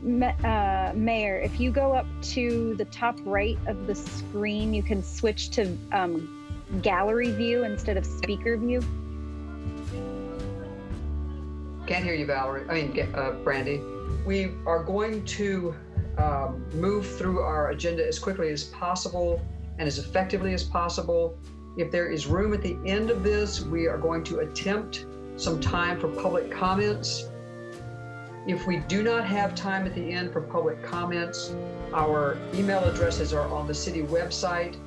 Mayor, if you go up to the top right of the screen, you can switch to gallery view instead of speaker view. Can't hear you, Brandy. We are going to move through our agenda as quickly as possible and as effectively as possible. If there is room at the end of this, we are going to attempt some time for public comments. If we do not have time at the end for public comments, our email addresses are on the city website.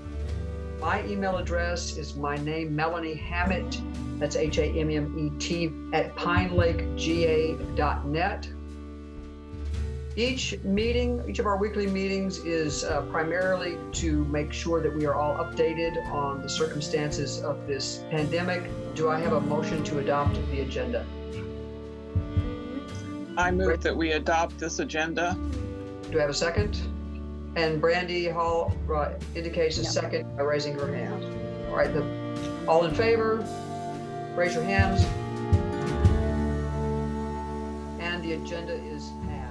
My email address is my name, Melanie Hammett, that's Hammet, at pinelakega.net. Each of our weekly meetings is primarily to make sure that we are all updated on the circumstances of this pandemic. Do I have a motion to adopt the agenda? I move that we adopt this agenda. Do I have a second? And Brandy Hall indicates a second by raising her hand. All right, all in favor, raise your hands. And the agenda is passed.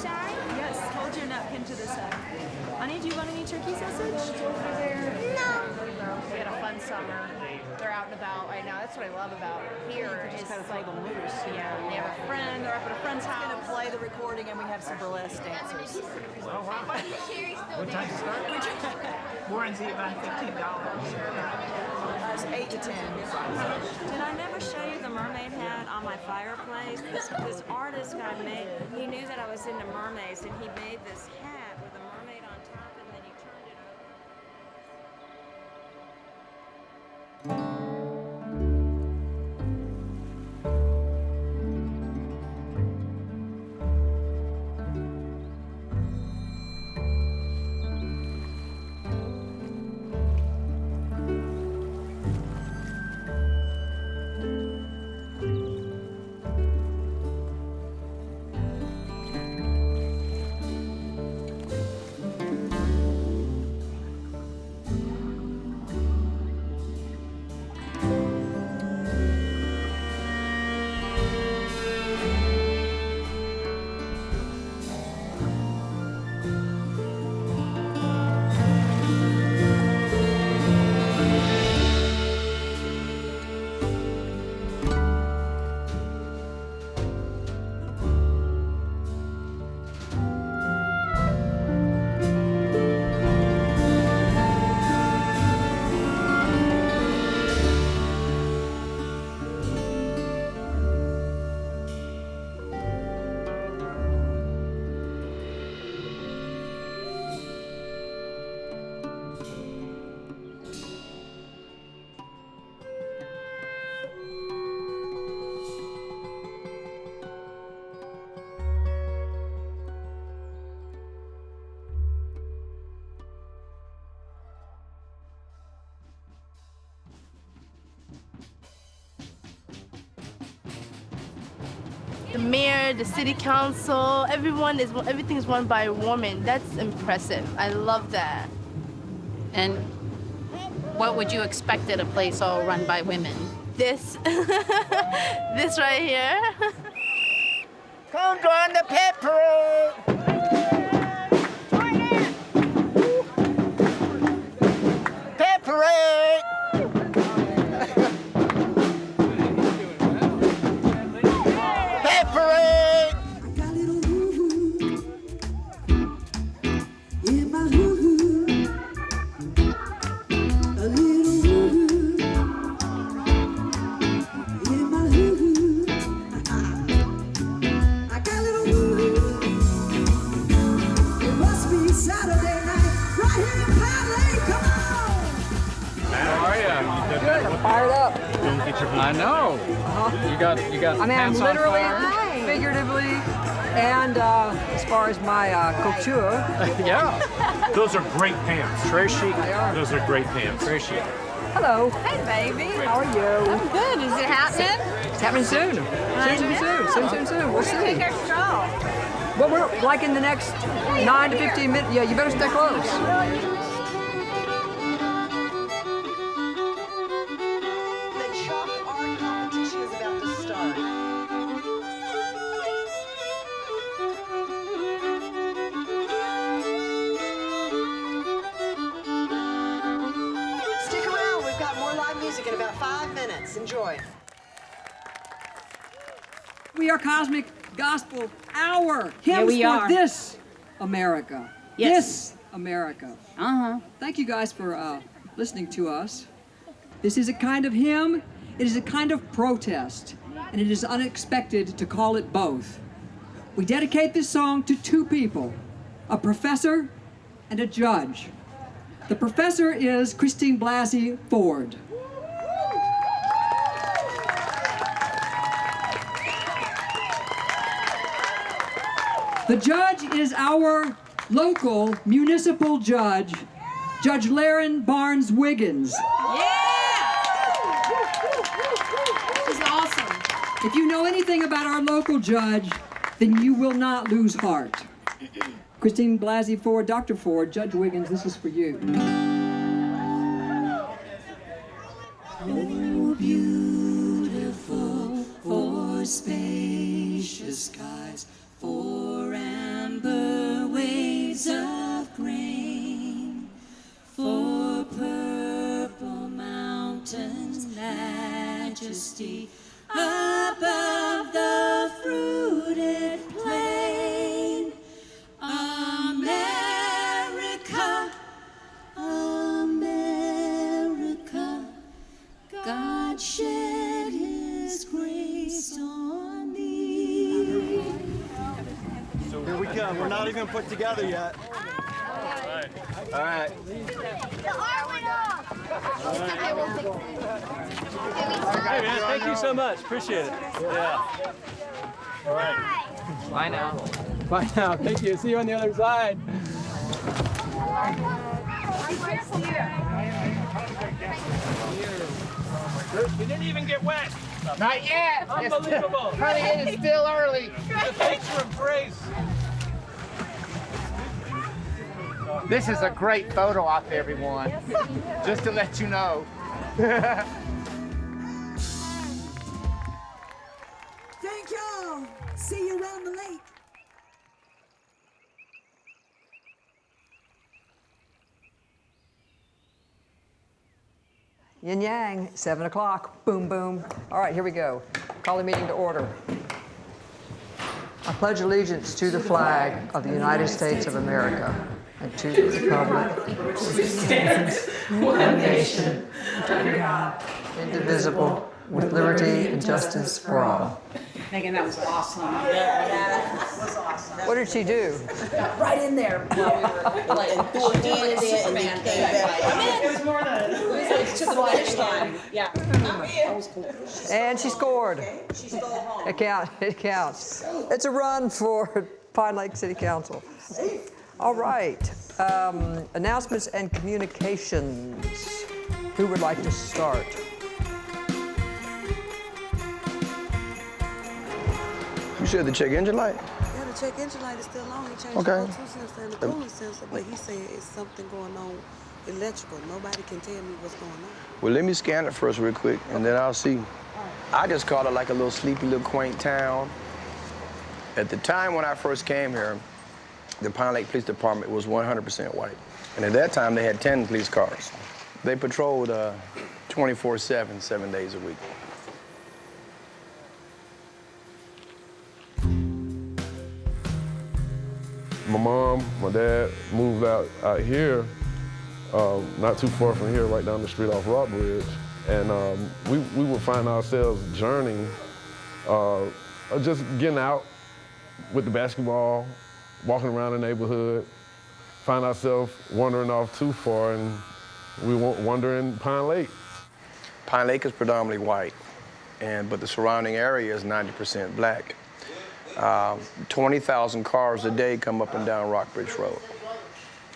Yes, hold your napkin to the side. Honey, do you want any turkey sausage? No. We had a fun summer. They're out and about right now. That's what I love about here. Just kind of play the loose. Yeah, they have a friend. They're up at a friend's I'm house. going to play the recording and we have some burlesque dancers. Oh, wow. What time to start? Warranty about $15. It's 8 to 10. Did I never show you the mermaid hat on my fireplace? This artist guy he knew that I was into mermaids, and he made this hat with a mermaid on top, and then he turned it over. The mayor, the city council, everything is run by a woman. That's impressive. I love that. And what would you expect at a place all run by women? This, this right here. Come join the pet parade! Pet parade! Pet parade! Fired up. I know. You got. I mean, I'm pants on literally, fire. figuratively, And as far as my couture, Yeah. Those are great pants. Very chic. Those are great pants. Very chic. hello, Hey, baby. how are you? I'm good. Is it happening? It's happening soon. Soon. We'll see. Take our straw. Well, we're like in the next 9 to 15 minutes. Yeah, you better stay close. The chalk art competition is about to start. Stick around, we've got more live music in about 5 minutes. Enjoy. We are Cosmic Gospel Hour. Hymns for this America. Yes. This America. Thank you guys for listening to us. This is a kind of hymn. It is a kind of protest, and it is unexpected to call it both. We dedicate this song to two people, a professor and a judge. The professor is Christine Blasey Ford. The judge is our local municipal judge, Judge Laren Barnes Wiggins. She's awesome. If you know anything about our local judge, then you will not lose heart. Christine Blasey Ford, Dr. Ford, Judge Wiggins, this is for you. Oh, beautiful, for spacious skies, for amber waves of grain, for purple mountains, majesty above the fruited plain. America, America, God shed his grace on thee. So here we come. We're not even put together yet. All right. The R went off. Hey, man, thank you so much. Appreciate it. Yeah. All right. Bye now. Bye now. Thank you. See you on the other side. You didn't even get wet. Not yet. Unbelievable. Honey, it is still early. The picture of grace. This is a great photo op, everyone. Just to let you know. Thank y'all. See you around the lake. Yin yang, 7 o'clock, boom, boom. All right, here we go. Call the meeting to order. I pledge allegiance to the flag of the United States of America and to the republic which stands one nation, under God, indivisible, with liberty and justice for all. Megan, that was awesome. Yeah, was awesome. What did she do? Right in there while we were like, threw her hand in there and then came back. It was more than it was like to the finish line. Yeah. That was cool. And she scored. She stole home. It counts. It's a run for Pine Lake City Council. All right. Announcements and communications. Who would like to start? You said the check engine light? Yeah, the check engine light is still on. He changed Okay. the O2 sensor and the cooling sensor, but he said it's something going on electrical. Nobody can tell me what's going on. Well, let me scan it first real quick, and then I'll see. I just call it like a little sleepy, little quaint town. At the time when I first came here, the Pine Lake Police Department was 100% white. And at that time, they had 10 police cars. They patrolled 24/7, 7 days a week. My mom, my dad moved out here, not too far from here, right down the street off Rockbridge. And we would find ourselves journeying, just getting out with the basketball, walking around the neighborhood, find ourselves wandering off too far, and we wandering Pine Lake. Pine Lake is predominantly white, but the surrounding area is 90% black. 20,000 cars a day come up and down Rockbridge Road.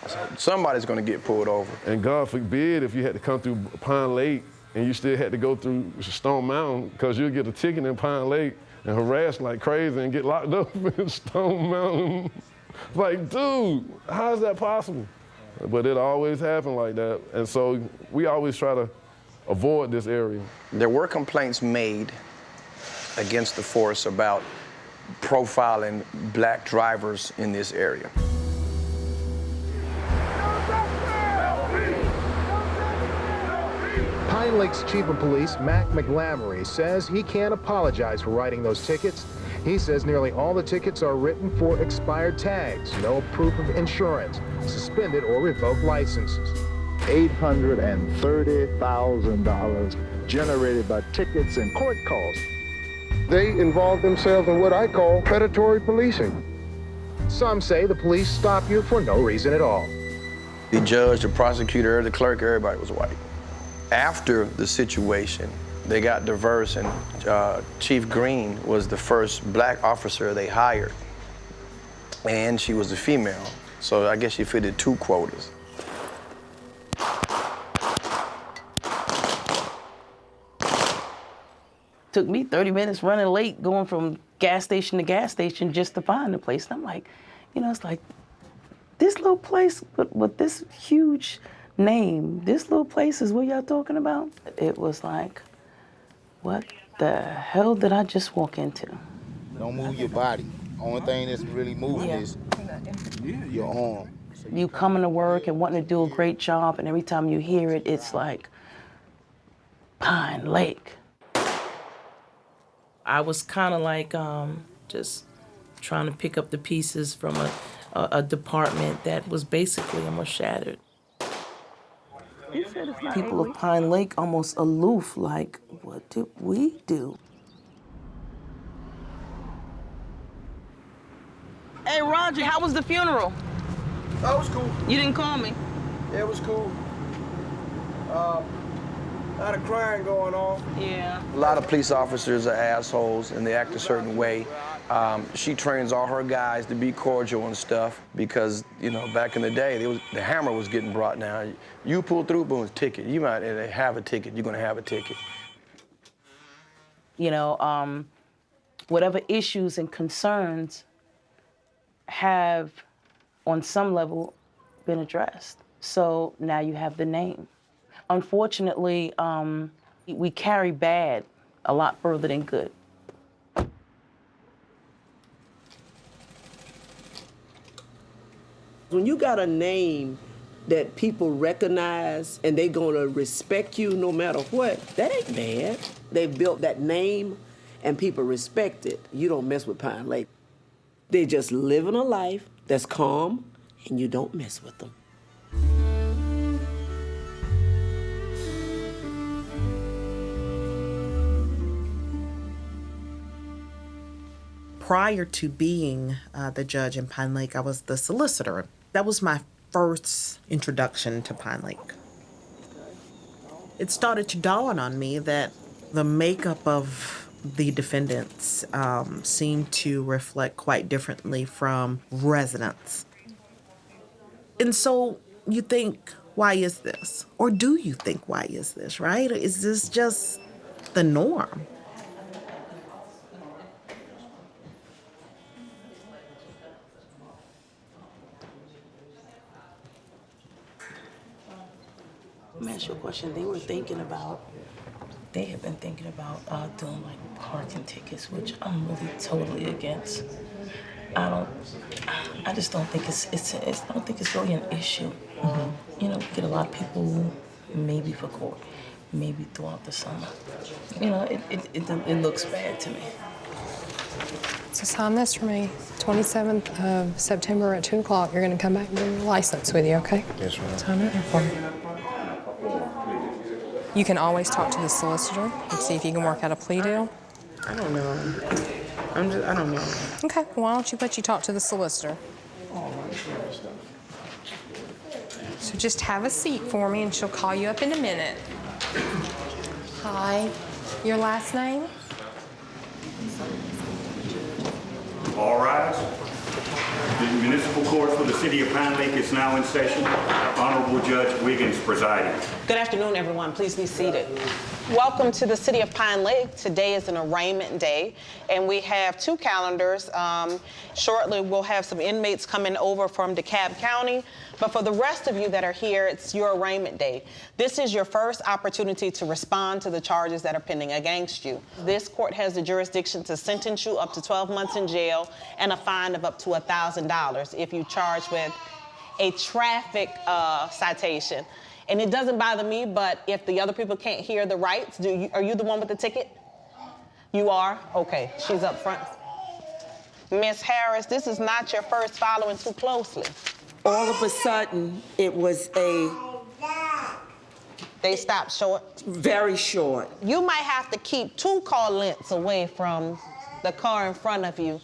So somebody's going to get pulled over. And God forbid if you had to come through Pine Lake and you still had to go through Stone Mountain, because you'll get a ticket in Pine Lake and harassed like crazy and get locked up in Stone Mountain. Like, dude, how is that possible? But it always happened like that. And so we always try to avoid this area. There were complaints made against the force about profiling black drivers in this area. Pine Lake's chief of police, Mac McGlamory, says he can't apologize for writing those tickets. He says nearly all the tickets are written for expired tags, no proof of insurance, suspended or revoked licenses. $830,000 generated by tickets and court costs. They involve themselves in what I call predatory policing. Some say the police stop you for no reason at all. The judge, the prosecutor, the clerk, everybody was white. After the situation, they got diverse, and Chief Green was the first black officer they hired. And she was a female, so I guess she fitted 2 quotas. Took me 30 minutes running late, going from gas station to gas station just to find the place. And I'm like, you know, it's like, this little place with this huge name, this little place is what y'all talking about? It was like, what the hell did I just walk into? Don't move your body. Only thing that's really moving is your arm. You coming to work and wanting to do a great job, and every time you hear it, it's like Pine Lake. I was kind of like just trying to pick up the pieces from a department that was basically almost shattered. People of Pine Lake almost aloof, like, what did we do? Hey, Roger, how was the funeral? That was cool. You didn't call me? Yeah, it was cool. A lot of crying going on. Yeah. A lot of police officers are assholes and they act a certain way. She trains all her guys to be cordial and stuff because, you know, back in the day, the hammer was getting brought down. You pull through, boom, ticket. You might have a ticket. You're going to have a ticket. You know, whatever issues and concerns have, on some level, been addressed. So now you have the name. Unfortunately, we carry bad a lot further than good. When you got a name that people recognize and they gonna respect you no matter what, that ain't bad. They built that name and people respect it. You don't mess with Pine Lake. They're just living a life that's calm and you don't mess with them. Prior to being the judge in Pine Lake, I was the solicitor. That was my first introduction to Pine Lake. It started to dawn on me that the makeup of the defendants seemed to reflect quite differently from residents. And so you think, why is this? Or do you think, why is this, right? Is this just the norm? Let me ask you a question. They have been thinking about doing like parking tickets, which I'm really totally against. I just don't think I don't think it's really an issue. Mm-hmm. You know, we get a lot of people, maybe for court, maybe throughout the summer. You know, it looks bad to me. So sign this for me. 27th of September at 2 o'clock. You're gonna come back and bring your license with you, okay? Yes, ma'am. Sign it for me. You can always talk to the solicitor and see if you can work out a plea deal. I don't know. I don't know. Okay, well, why don't you talk to the solicitor? So just have a seat for me and she'll call you up in a minute. Hi, your last name? All rise. The municipal court for the city of Pine Lake is now in session. Honorable Judge Wiggins presiding. Good afternoon, everyone. Please be seated. Welcome to the city of Pine Lake. Today is an arraignment day, and we have two calendars. Shortly, we'll have some inmates coming over from DeKalb County, but for the rest of you that are here, it's your arraignment day. This is your first opportunity to respond to the charges that are pending against you. This court has the jurisdiction to sentence you up to 12 months in jail and a fine of up to $1,000 if you charge with a traffic citation. And it doesn't bother me, but if the other people can't hear the rights, are you the one with the ticket? You are? Okay, she's up front. Miss Harris, this is not your first following too closely. All of a sudden, it was They stopped short? very short. You might have to keep 2 car lengths away from the car in front of you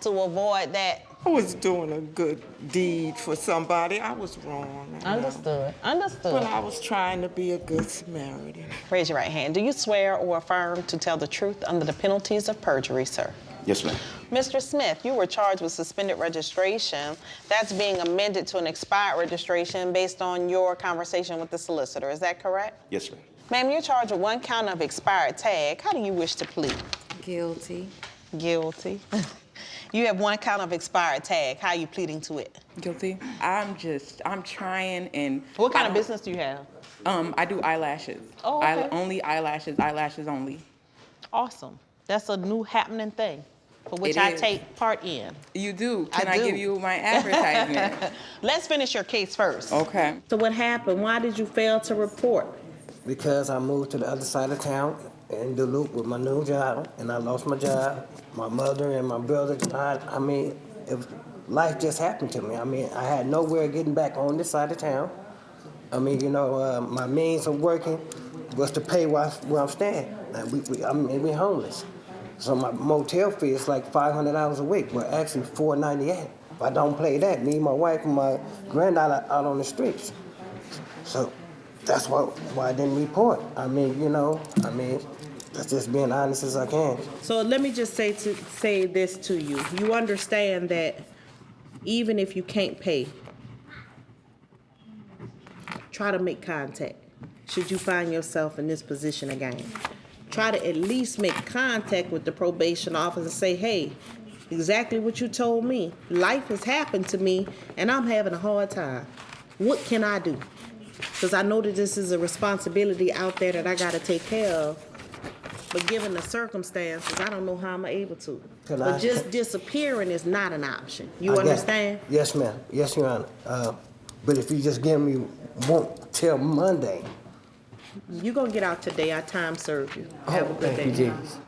to avoid that. I was doing a good deed for somebody. I was wrong. Understood. Understood. But I was trying to be a good Samaritan. Raise your right hand. Do you swear or affirm to tell the truth under the penalties of perjury, sir? Yes, ma'am. Mr. Smith, you were charged with suspended registration. That's being amended to an expired registration based on your conversation with the solicitor. Is that correct? Yes, ma'am. Ma'am, you're charged with 1 count of expired tag. How do you wish to plead? Guilty. Guilty. You have 1 count of expired tag. How are you pleading to it? Guilty. I'm trying and... What kind of business do you have? I do eyelashes. Oh, okay. Only eyelashes only. Awesome. That's a new happening thing for which I take part in. You do? Can I do. give you my advertisement? Let's finish your case first. Okay. So what happened? Why did you fail to report? Because I moved to the other side of town in Duluth with my new job, and I lost my job. My mother and my brother died. Life just happened to me. I had nowhere getting back on this side of town. My means of working was to pay where I'm staying. I'm homeless. So my motel fee is like $500 a week. Well, actually $498. If I don't pay that, me, my wife, and my granddaughter out on the streets. So that's why I didn't report. That's just being honest as I can. So let me just say this to you. You understand that even if you can't pay, try to make contact. Should you find yourself in this position again, try to at least make contact with the probation officer and say, hey, exactly what you told me. Life has happened to me and I'm having a hard time. What can I do? Because I know that this is a responsibility out there that I got to take care of. But given the circumstances, I don't know how I'm able to. But just disappearing is not an option. You understand? Yes, ma'am. Yes, Your Honor. But if you just give me till Monday. You're going to get out today. I time served you. Have a good day. Thank you, Jesus.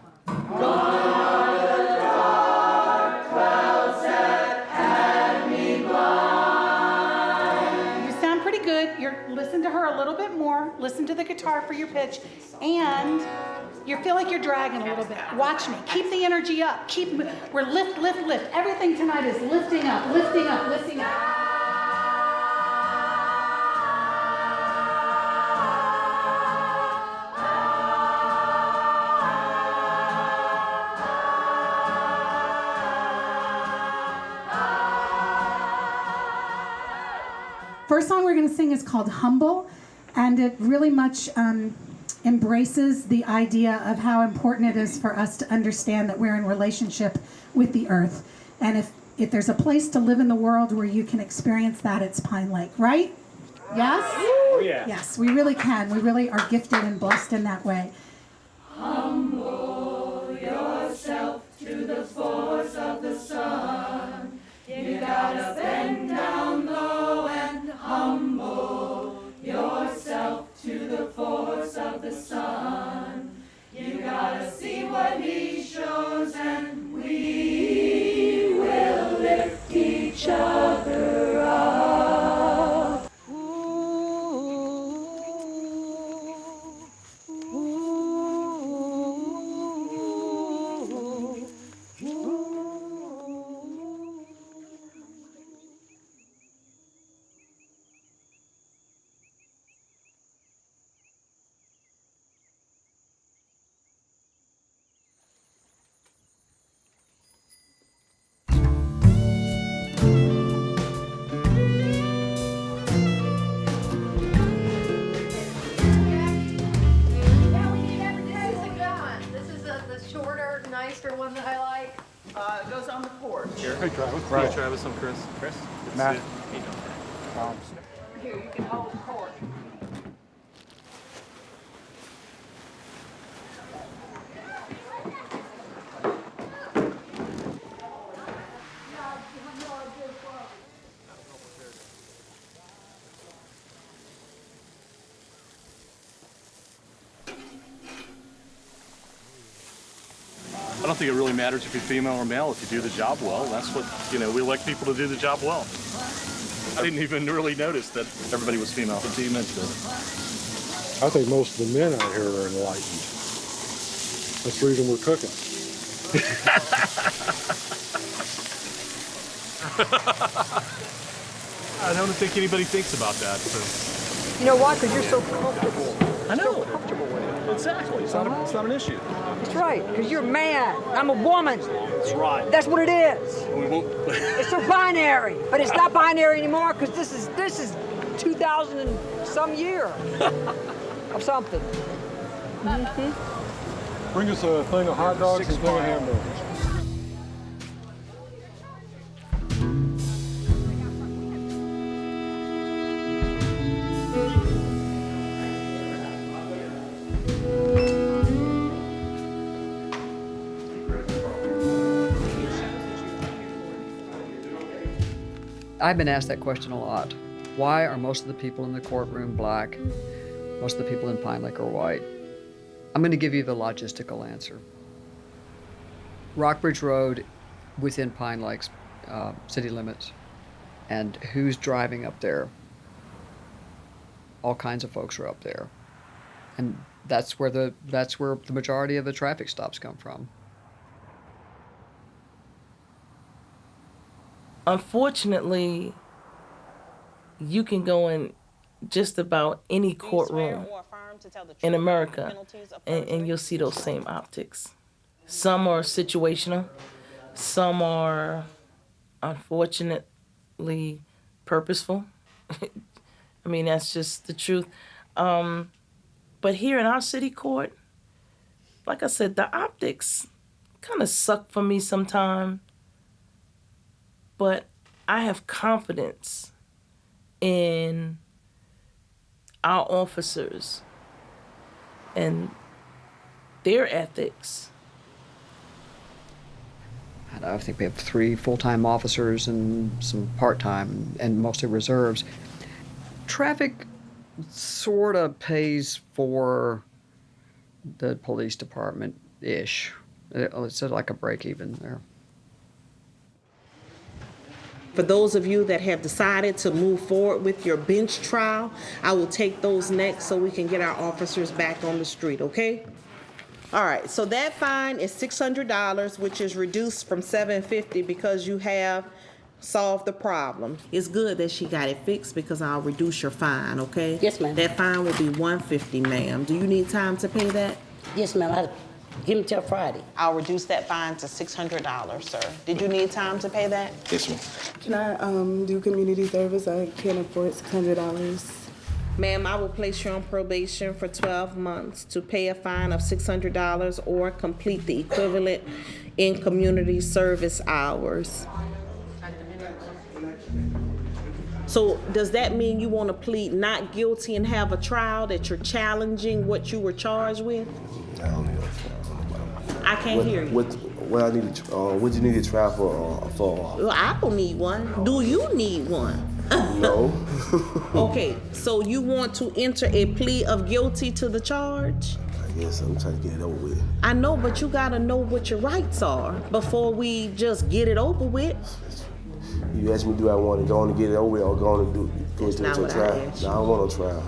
Listen to her a little bit more. Listen to the guitar for your pitch. And you feel like you're dragging a little bit. Watch me. Keep the energy up. We're lift. Everything tonight is lifting up. First song we're going to sing is called Humble, and it really much embraces the idea of how important it is for us to understand that we're in relationship with the earth. And if there's a place to live in the world where you can experience that, it's Pine Lake, right? Yes? Oh, yeah. Yes, we really can. We really are gifted and blessed in that way. Humble yourself to the force of the sun. You gotta bend down low and humble yourself to the force of the sun. You gotta see what he shows, and we will lift each other up. shorter, nicer one that I like? It goes on the porch. Here. Hey, Travis. Right. Hey, Travis, I'm Chris. Chris. Matt. Here, you can hold the cord. I don't think it really matters if you're female or male. If you do the job well, that's what, we elect people to do the job well. I didn't even really notice that everybody was female until you mentioned it. I think most of the men out here are enlightened. That's the reason we're cooking. I don't think anybody thinks about that. So. You know why? Because you're so comfortable. I know. So comfortable with it. Exactly. It's not an issue. That's right. Because you're a man. I'm a woman. That's right. That's what it is. We won't. It's so binary, but it's not binary anymore because this is 2000 and some year of something. Mm-hmm. Bring us a thing of hot dogs and a thing of hamburgers. I've been asked that question a lot. Why are most of the people in the courtroom black? Most of the people in Pine Lake are white. I'm going to give you the logistical answer. Rockbridge Road within Pine Lake's city limits. And who's driving up there? All kinds of folks are up there. And that's where the majority of the traffic stops come from. Unfortunately, you can go in just about any courtroom in America and you'll see those same optics. Some are situational, some are unfortunately purposeful. I mean, that's just the truth. But here in our city court, like I said, the optics kind of suck for me sometimes. But I have confidence in our officers and their ethics. I think we have 3 full-time officers and some part-time and mostly reserves. Traffic sort of pays for the police department-ish. It's like a break-even there. For those of you that have decided to move forward with your bench trial, I will take those next so we can get our officers back on the street, okay? All right, so that fine is $600, which is reduced from $750 because you have solved the problem. It's good that she got it fixed because I'll reduce your fine, okay? Yes, ma'am. That fine will be $150, ma'am. Do you need time to pay that? Yes, ma'am. Give me till Friday. I'll reduce that fine to $600, sir. Did you need time to pay that? Yes, ma'am. Can I do community service? I can't afford $600. Ma'am, I will place you on probation for 12 months to pay a fine of $600 or complete the equivalent in community service hours. So does that mean you want to plead not guilty and have a trial that you're challenging what you were charged with? I don't need a trial. I can't hear you. What I need what you need a trial for? Well, I don't need one. Do you need one? No. Okay, so you want to enter a plea of guilty to the charge? I guess I'm trying to get it over with. I know, but you gotta know what your rights are before we just get it over with. You asked me, do I want to go on and get it over with or go on and go to a trial? No, I don't want no trial.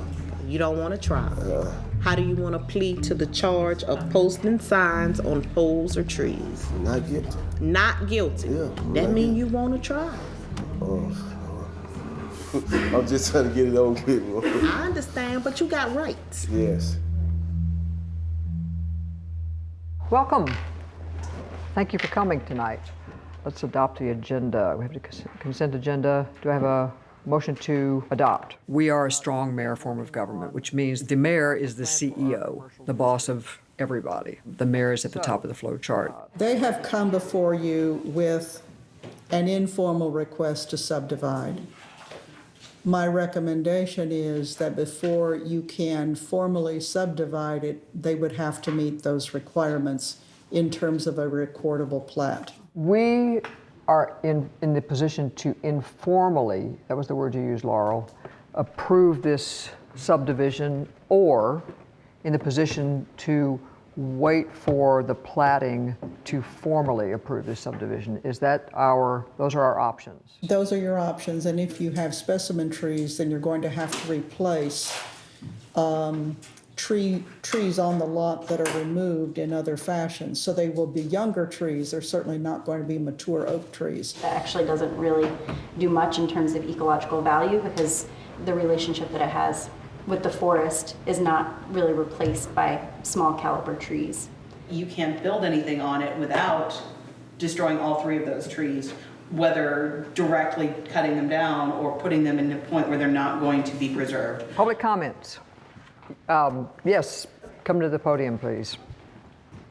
You don't want a trial? How do you want to plead to the charge of posting signs on poles or trees? Not guilty. Not guilty? Yeah. That means you want a trial. I'm just trying to get it over with. I understand, but you got rights. Yes. Welcome. Thank you for coming tonight. Let's adopt the agenda. We have the consent agenda. Do I have a motion to adopt? We are a strong mayor form of government, which means the mayor is the CEO, the boss of everybody. The mayor is at the top of the flow chart. They have come before you with an informal request to subdivide. My recommendation is that before you can formally subdivide it, they would have to meet those requirements in terms of a recordable plat. We are in the position to informally, that was the word you used, Laurel, approve this subdivision, or in the position to wait for the platting to formally approve this subdivision. Is that those are our options? Those are your options, and if you have specimen trees, then you're going to have to replace trees on the lot that are removed in other fashions. So they will be younger trees. They're certainly not going to be mature oak trees. That actually doesn't really do much in terms of ecological value, because the relationship that it has with the forest is not really replaced by small caliber trees. You can't build anything on it without destroying all three of those trees, whether directly cutting them down or putting them in a point where they're not going to be preserved. Public comments. Yes, come to the podium, please.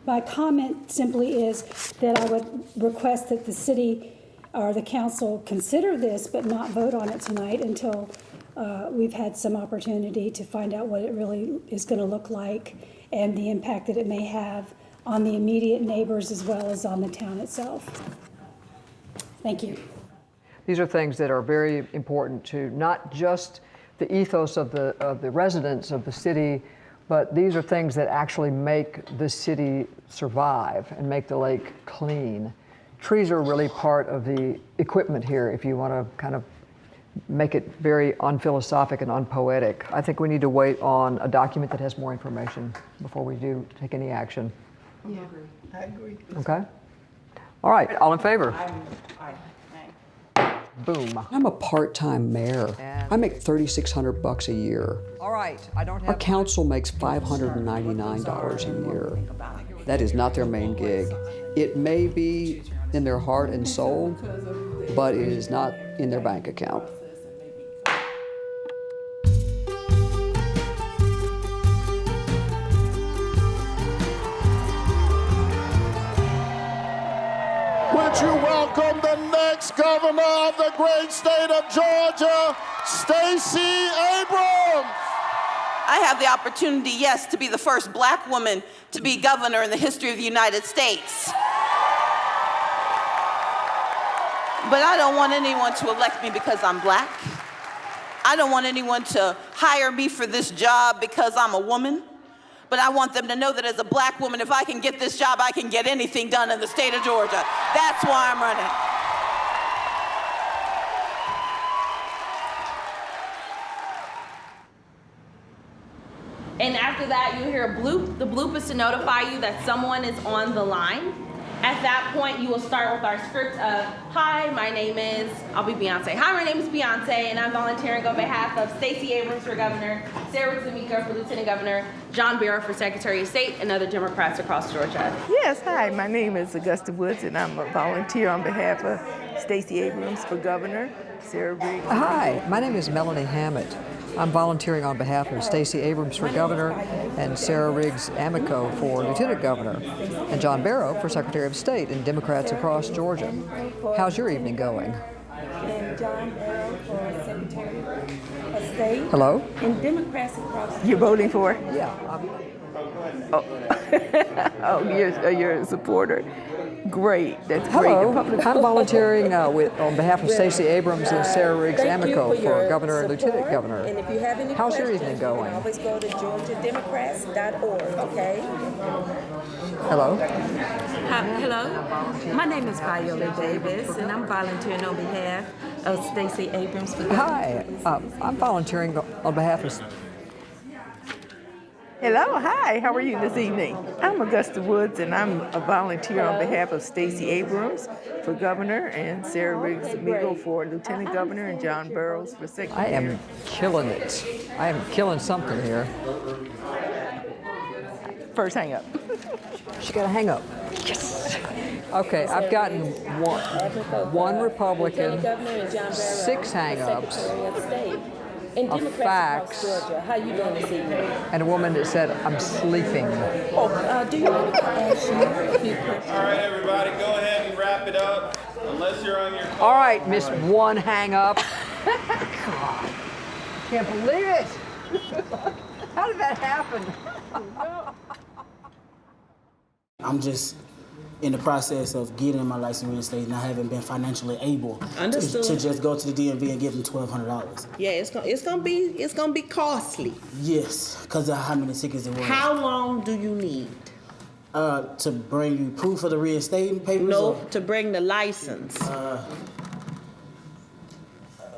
My comment simply is that I would request that the city or the council consider this but not vote on it tonight until we've had some opportunity to find out what it really is going to look like and the impact that it may have on the immediate neighbors as well as on the town itself. Thank you. These are things that are very important to not just the ethos of the residents of the city, but these are things that actually make the city survive and make the lake clean. Trees are really part of the equipment here, if you want to kind of make it very unphilosophic and unpoetic. I think we need to wait on a document that has more information before we do take any action. Yeah, I agree. Okay? All right, all in favor? Boom. I'm a part-time mayor. I make $3,600 a year. All right, I don't have. Our council makes $599 a year. That is not their main gig. It may be in their heart and soul, but it is not in their bank account. Would you welcome the next governor of the great state of Georgia, Stacey Abrams? I have the opportunity, yes, to be the first black woman to be governor in the history of the United States. But I don't want anyone to elect me because I'm black. I don't want anyone to hire me for this job because I'm a woman. But I want them to know that as a black woman, if I can get this job, I can get anything done in the state of Georgia. That's why I'm running. And after that, you'll hear a bloop. The bloop is to notify you that someone is on the line. At that point, you will start with our script of, hi, my name is, I'll be Beyonce. Hi, my name is Beyonce, and I'm volunteering on behalf of Stacey Abrams for governor, Sarah Zamika for lieutenant governor, John Barrow for secretary of state, and other Democrats across Georgia. Yes, hi, my name is Augusta Woods, and I'm a volunteer on behalf of Stacey Abrams for governor, Sarah Riggs. Hi, my name is Melanie Hammett. I'm volunteering on behalf of Stacey Abrams for governor and Sarah Riggs Amico for lieutenant governor and John Barrow for secretary of state and Democrats across Georgia. How's your evening going? And John Barrow for secretary of state. Hello? And Democrats across. You're voting for? Yeah. Oh, you're a supporter. Great, that's Hello. great. I'm volunteering on behalf of Stacey Abrams and Sarah Riggs Amico for governor and lieutenant governor. And if you have any How's your questions, evening going? You can always go to georgiademocrats.org, okay? Hello? Hello, my name is Viola Davis, and I'm volunteering on behalf of Stacey Abrams for governor. Hi, I'm volunteering on behalf of. Hello, hi, how are you this evening? I'm Augusta Woods, and I'm a volunteer on behalf of Stacey Abrams for governor and Sarah Riggs Amico for lieutenant governor and John Burrows for secretary. I am killing it. I am killing something here. First hang up. She got a hang up. Yes. Okay, I've gotten one Republican, 6 hang-ups. And of Democrats facts. across Georgia, how you doing this evening? And a woman that said, I'm sleeping. Oh, do you mind if I ask you a few questions? All right, everybody, go ahead and wrap it up, unless you're on your All right, Miss One Hang Up. God, can't believe it. How did that happen? I'm just in the process of getting my license in real estate, and I haven't been financially able to just go to the DMV and give them $1,200. Yeah, it's gonna be costly. Yes, because of how many tickets there were. How long do you need? To bring you proof of the real estate papers? No, to bring the license.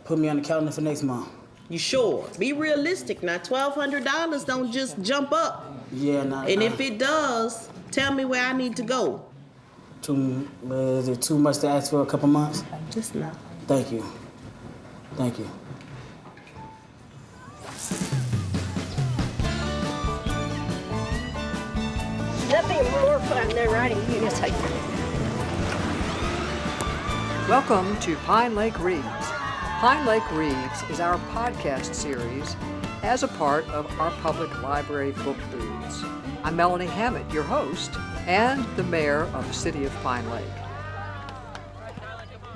Put me on the calendar for next month. You sure? Be realistic. Now, $1,200 don't just jump up. Yeah, nah. And if it does, tell me where I need to go. Is it too much to ask for a couple months? Just not. Thank you. Thank you. Nothing more fun than riding a unicycle. Welcome to Pine Lake Reads. Pine Lake Reads is our podcast series as a part of our public library book reads. I'm Melanie Hammett, your host, and the mayor of the city of Pine Lake.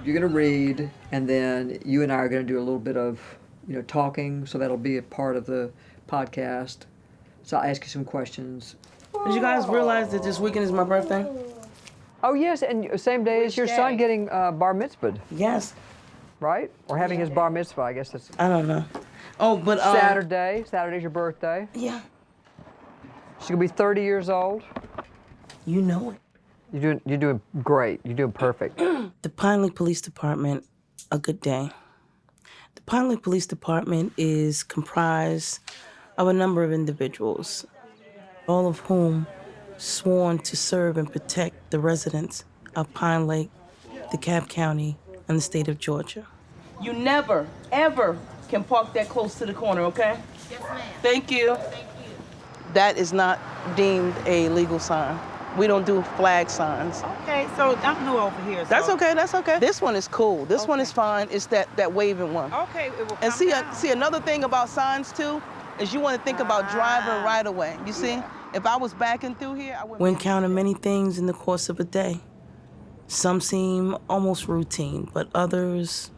You're going to read, and then you and I are going to do a little bit of, talking, so that'll be a part of the podcast. So I'll ask you some questions. Did you guys realize that this weekend is my birthday? Oh, yes, and same day as your son getting bar mitzvahed. Yes. Right? Or having his bar mitzvah, I guess that's... I don't know. Oh, but... Saturday's your birthday. Yeah. She's going to be 30 years old. You know it. You're doing great. You're doing perfect. The Pine Lake Police Department, a good day. The Pine Lake Police Department is comprised of a number of individuals, all of whom sworn to serve and protect the residents of Pine Lake, DeKalb County, and the state of Georgia. You never, ever can park that close to the corner, okay? Yes, ma'am. Thank you. That is not deemed a legal sign. We don't do flag signs. Okay, so I'm new over here. That's okay, that's okay. This one is cool. This one is fine. It's that waving one. Okay, it will And come see another thing about signs too, is you want to think about driving right away. You see? If I was backing through here, I would... We encounter many things in the course of a day. Some seem almost routine, but others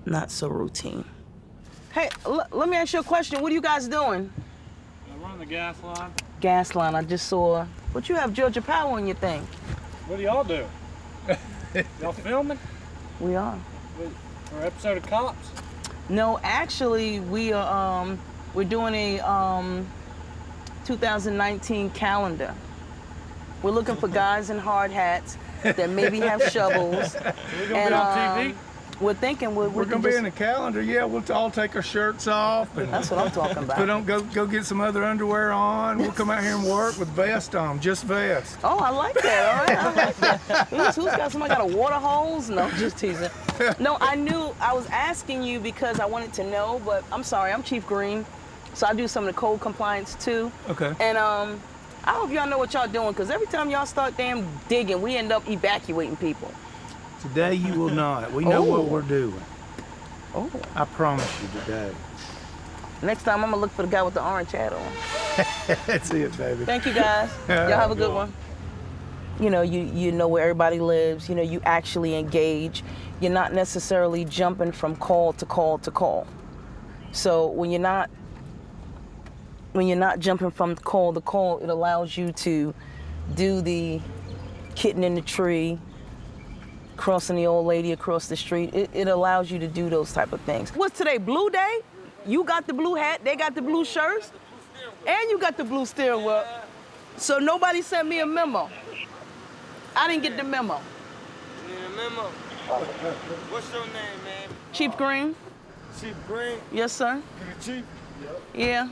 not so routine. Hey, let me ask you a question. What are you guys doing? I'm running the gas line. Gas line, I just saw. But you have Georgia Power on your thing. What do y'all do? Y'all filming? We are. For an episode of Cops? No, actually, we're doing a 2019 calendar. We're looking for guys in hard hats that maybe have shovels. We're gonna be on TV? We're thinking We're gonna be in the calendar. Yeah, we'll all take our shirts off. And that's what I'm talking about. Put on, go get some other underwear on. We'll come out here and work with vest on, just vest. Oh, I like that. All right, I like that. Who's got somebody got a water hose? No, just teasing. No, I was asking you because I wanted to know, but I'm sorry, I'm Chief Green, so I do some of the code compliance too. Okay. And I hope y'all know what y'all doing, because every time y'all start damn digging, we end up evacuating people. Today you will not. We know what we're doing. Oh. I promise you today. Next time I'm gonna look for the guy with the orange hat on. That's it, baby. Thank you guys. Y'all have a good one. You know where everybody lives. You actually engage. You're not necessarily jumping from call to call to call. So when you're not jumping from call to call, it allows you to do the kitten in the tree, crossing the old lady across the street. It allows you to do those type of things. What's today, Blue Day? You got the blue hat, they got the blue shirts, and you got the blue steering wheel. So nobody sent me a memo. I didn't get the memo. You need a memo? What's your name, man? Chief Green. Chief Green? Yes, sir. You the chief? Yeah.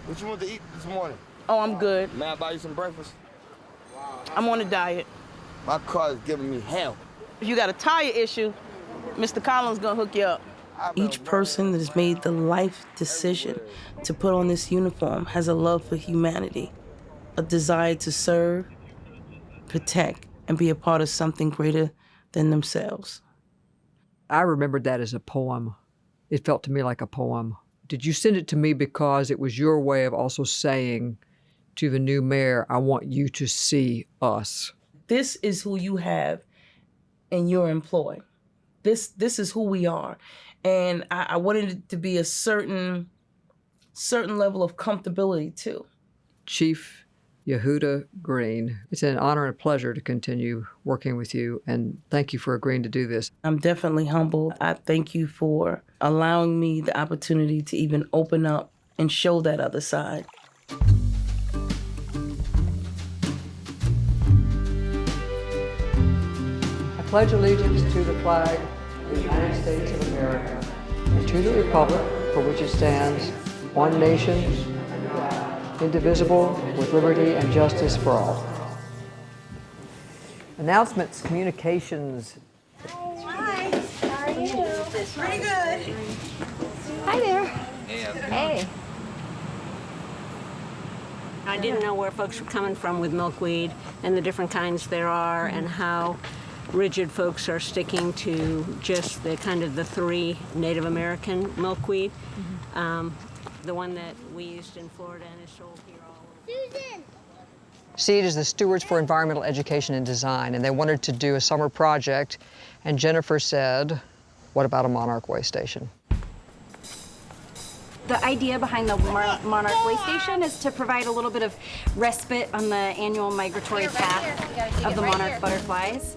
What you want to eat this morning? Oh, I'm good. May I buy you some breakfast? I'm on a diet. My car is giving me hell. If you got a tire issue, Mr. Collins gonna hook you up. Each person that has made the life decision to put on this uniform has a love for humanity, a desire to serve, protect, and be a part of something greater than themselves. I remembered that as a poem. It felt to me like a poem Did you send it to me because it was your way of also saying to the new mayor, I want you to see us? This is who you have in your employ. This is who we are. And I wanted it to be a certain level of comfortability too. Chief Yehuda Green, it's an honor and a pleasure to continue working with you, and thank you for agreeing to do this. I'm definitely humbled. I thank you for allowing me the opportunity to even open up and show that other side. I pledge allegiance to the flag of the United States of America and to the republic for which it stands, one nation, indivisible, with liberty and justice for all. Announcements, communications. Hi, how are you? Pretty good. Hi there. Hey. I didn't know where folks were coming from with milkweed and the different kinds there are and how rigid folks are sticking to just the kind of the 3 Native American milkweed. The one that we used in Florida and is sold here all over. Susan! SEED is the Stewards for Environmental Education and Design, and they wanted to do a summer project, and Jennifer said, what about a monarch way station? The idea behind the Monarch Way Station is to provide a little bit of respite on the annual migratory path of the monarch butterflies.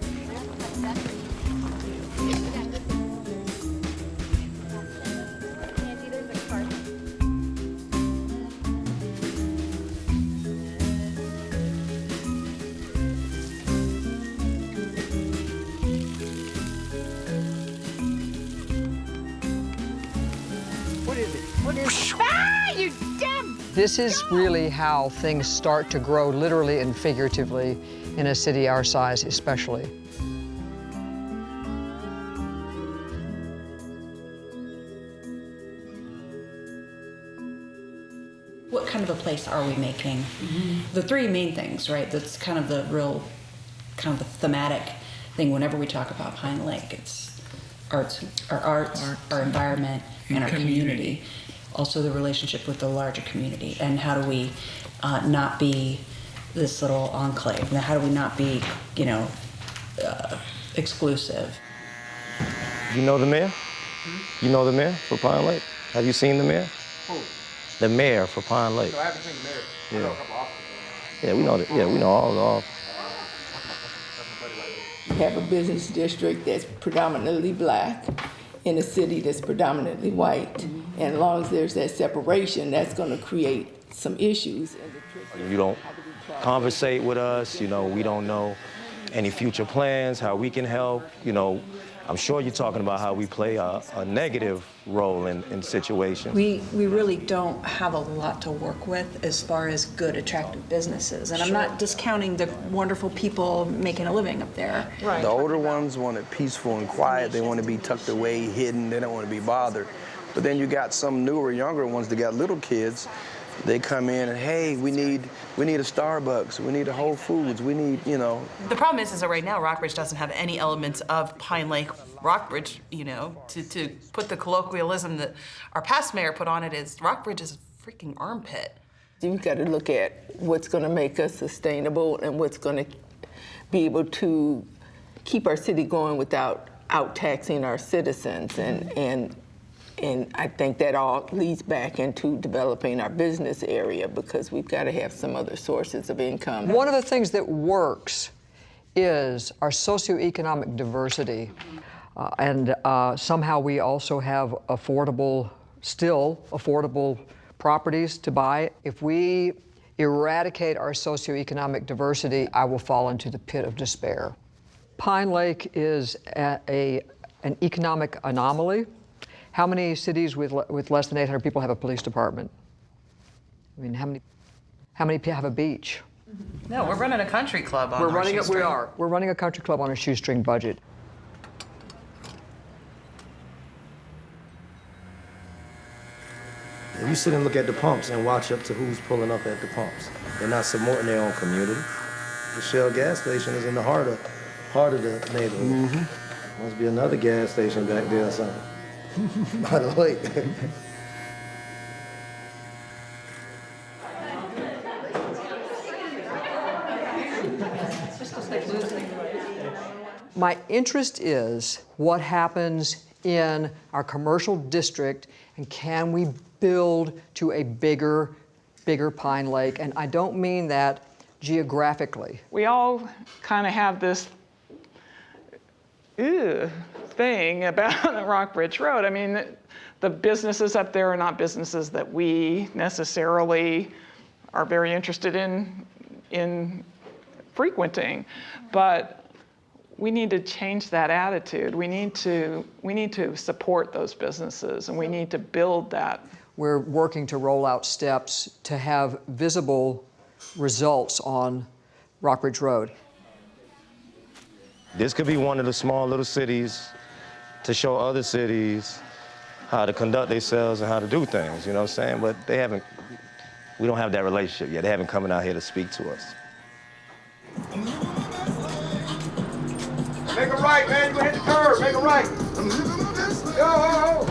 You dumb! This is really how things start to grow, literally and figuratively, in a city our size especially. What kind of a place are we making? The 3 main things, right? That's kind of the real, kind of the thematic thing whenever we talk about Pine Lake. It's arts, our environment, and our community. Also the relationship with the larger community, and how do we not be this little enclave? Now, how do we not be, exclusive? You know the mayor? You know the mayor for Pine Lake? Have you seen the mayor? Who? The mayor for Pine Lake. No, I haven't seen the mayor. I know a couple officers. Yeah, we know that. Yeah, we know all. You have a business district that's predominantly black in a city that's predominantly white. And as long as there's that separation, that's going to create some issues. You don't conversate with us, we don't know any future plans, how we can help, I'm sure you're talking about how we play a negative role in situations. We really don't have a lot to work with as far as good, attractive businesses. And I'm not discounting the wonderful people making a living up there. Right. The older ones want it peaceful and quiet. They want to be tucked away, hidden. They don't want to be bothered. But then you got some newer, younger ones that got little kids. They come in and, hey, we need a Starbucks, we need a Whole Foods, we need, The problem is that right now Rockbridge doesn't have any elements of Pine Lake. Rockbridge, to put the colloquialism that our past mayor put on it is Rockbridge is a freaking armpit. You've got to look at what's going to make us sustainable and what's going to be able to keep our city going without out-taxing our citizens. And I think that all leads back into developing our business area because we've got to have some other sources of income. One of the things that works is our socioeconomic diversity. And somehow we also have affordable properties to buy. If we eradicate our socioeconomic diversity, I will fall into the pit of despair. Pine Lake is an economic anomaly. How many cities with less than 800 people have a police department? I mean, how many have a beach? No, we're running a country club on our shoestring. We are. We're running a country club on a shoestring budget. If you sit and look at the pumps and watch up to who's pulling up at the pumps, they're not supporting their own community. The Shell gas station is in the heart of the neighborhood. Must be another gas station back there or something. By the way. My interest is what happens in our commercial district, and can we build to a bigger Pine Lake? And I don't mean that geographically. We all kind of have this thing about Rockbridge Road. I mean, the businesses up there are not businesses that we necessarily are very interested in frequenting, but we need to change that attitude. We need to support those businesses, and we need to build that. We're working to roll out steps to have visible results on Rockbridge Road. This could be one of the small little cities to show other cities how to conduct themselves and how to do things, you know what I'm saying? But we don't have that relationship yet. They haven't come out here to speak to us. Make a right, man. You gonna hit the curve. Make a right. Yo!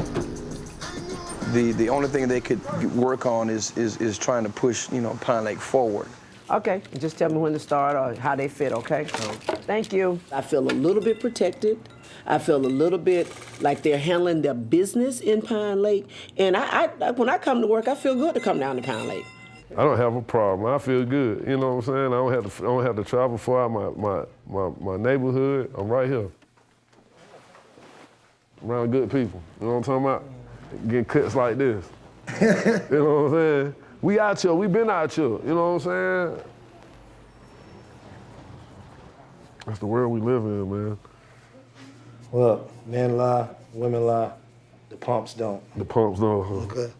The only thing they could work on is trying to push, Pine Lake forward. Okay, just tell me when to start or how they fit, okay? Thank you. I feel a little bit protected. I feel a little bit like they're handling their business in Pine Lake. And I when I come to work, I feel good to come down to Pine Lake. I don't have a problem. I feel good. You know what I'm saying? I don't have to travel far. My neighborhood, I'm right here. Around good people. You know what I'm talking about? Getting cuts like this. You know what I'm saying? We out here. We been out here. You know what I'm saying? That's the world we live in, man. Well, men lie, women lie, the pumps don't. The pumps don't, huh? Okay.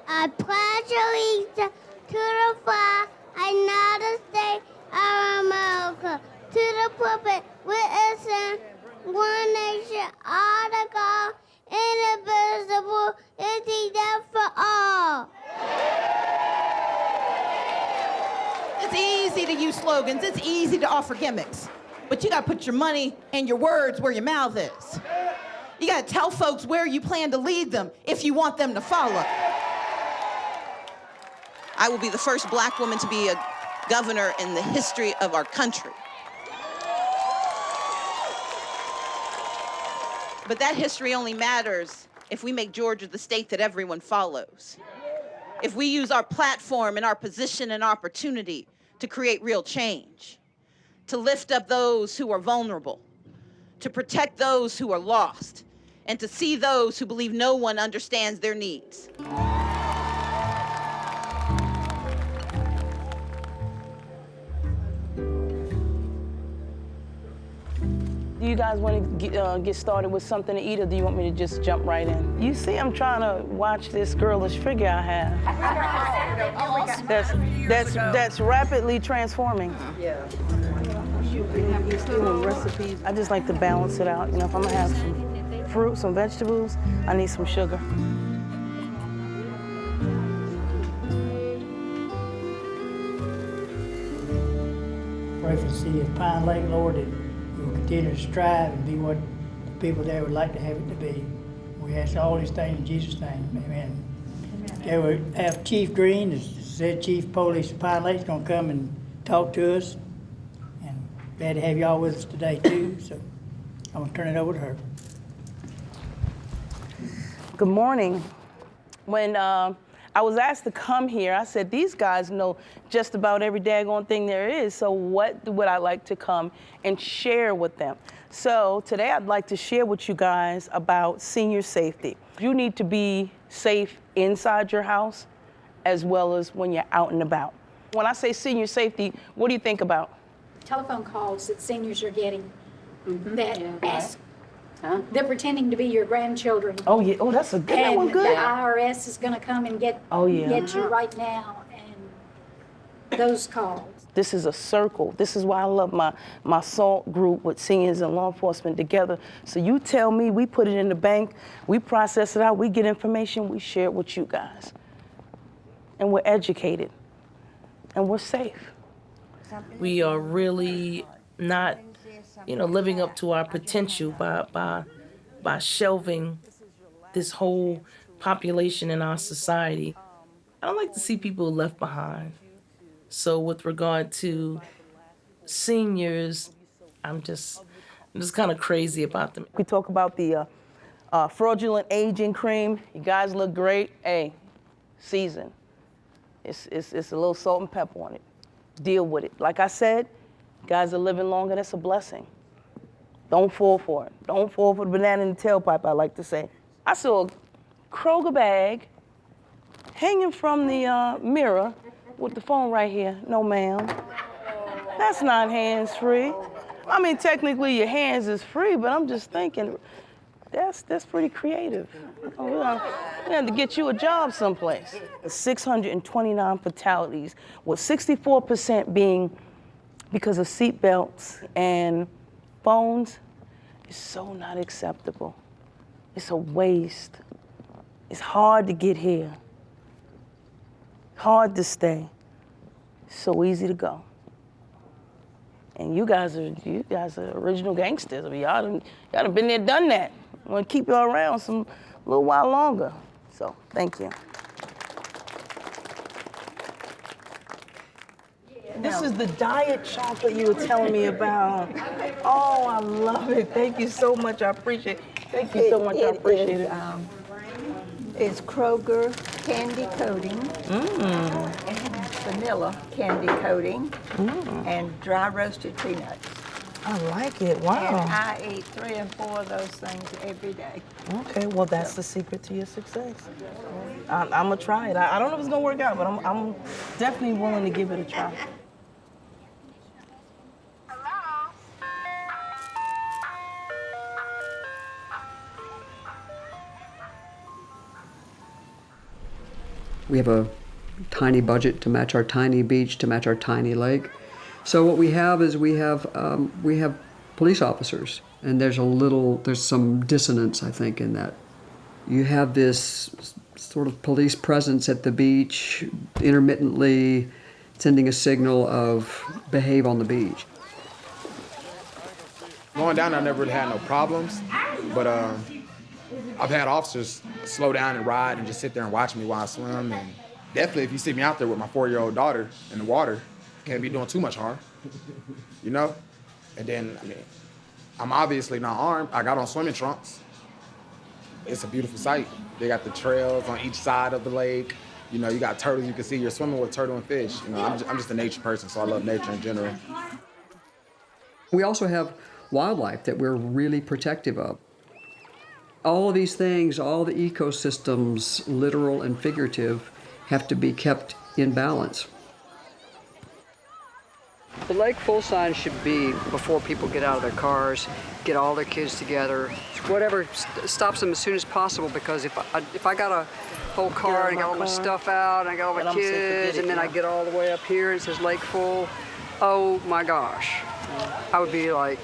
I pledge allegiance to the flag of the United States of America, to the republic which stands one nation, under God, indivisible, with liberty for all. It's easy to use slogans. It's easy to offer gimmicks. But you gotta put your money and your words where your mouth is. You gotta tell folks where you plan to lead them if you want them to follow. I will be the first black woman to be a governor in the history of our country. But that history only matters if we make Georgia the state that everyone follows. If we use our platform and our position and opportunity to create real change, to lift up those who are vulnerable, to protect those who are lost, and to see those who believe no one understands their needs. Do you guys want to get started with something to eat, or do you want me to just jump right in? You see, I'm trying to watch this girlish figure I have. That's rapidly transforming. Yeah. Recipes. I just like to balance it out. You know, if I'm gonna have some fruit, some vegetables, I need some sugar. Pray for the city of Pine Lake, Lord, that we will continue to strive and be what the people there would like to have it to be. We ask all these things in Jesus' name. Amen. They will have Chief Green, the said Chief Police of Pine Lake, is going to come and talk to us. And glad to have y'all with us today, too. So I'm going to turn it over to her. Good morning. When I was asked to come here, I said, these guys know just about every daggone thing there is, so what would I like to come and share with them? So today I'd like to share with you guys about senior safety. You need to be safe inside your house as well as when you're out and about. When I say senior safety, what do you think about? Telephone calls that seniors are getting that ask. They're pretending to be your grandchildren. Oh yeah, oh that's a good and one. Good. The IRS is going to come and get you right now, and those calls. This is a circle. This is why I love my SALT group with seniors and law enforcement together. So you tell me, we put it in the bank, we process it out, we get information, we share it with you guys. And we're educated, and we're safe. We are really not, living up to our potential by shelving this whole population in our society. I don't like to see people left behind. So with regard to seniors, I'm just kind of crazy about them. We talk about the fraudulent aging cream. You guys look great. Hey, season. It's a little salt and pepper on it. Deal with it. Like I said, you guys are living longer. That's a blessing. Don't fall for it. Don't fall for the banana in the tailpipe, I like to say. I saw a Kroger bag hanging from the mirror with the phone right here. No, ma'am. That's not hands-free. I mean, technically your hands is free, but I'm just thinking, that's pretty creative. We have to get you a job someplace. 629 fatalities, with 64% being because of seatbelts and phones. Is so not acceptable. It's a waste. It's hard to get here. Hard to stay. So easy to go. And you guys are original gangsters. I mean, y'all done been there, done that. I want to keep y'all around a little while longer. So, thank you. This is the diet chocolate you were telling me about. Oh, I love it. Thank you so much. I appreciate it. Thank you so much. I appreciate it. It's Kroger candy coating, vanilla candy coating, and dry roasted peanuts. I like it. Wow. And I eat 3 and 4 of those things every day. Okay, well, that's the secret to your success. I'm gonna try it. I don't know if it's gonna work out, but I'm definitely willing to give it a try. We have a tiny budget to match our tiny beach, to match our tiny lake. So what we have is we have police officers, and there's some dissonance, I think, in that. You have this sort of police presence at the beach, intermittently sending a signal of behave on the beach. Going down, I never really had no problems, but I've had officers slow down and ride and just sit there and watch me while I swim. And definitely, if you see me out there with my 4-year-old daughter in the water, can't be doing too much harm, you know? And then, I mean, I'm obviously not armed. I got on swimming trunks. It's a beautiful sight. They got the trails on each side of the lake. You know, you got turtles you can see. You're swimming with turtle and fish. You know, I'm just a nature person, so I love nature in general. We also have wildlife that we're really protective of. All of these things, all the ecosystems, literal and figurative, have to be kept in balance. The lake full sign should be before people get out of their cars, get all their kids together, whatever stops them as soon as possible, because if I got a whole car and I got all my stuff out and I got all my kids and then I get all the way up here and it says lake full, oh my gosh, I would be like,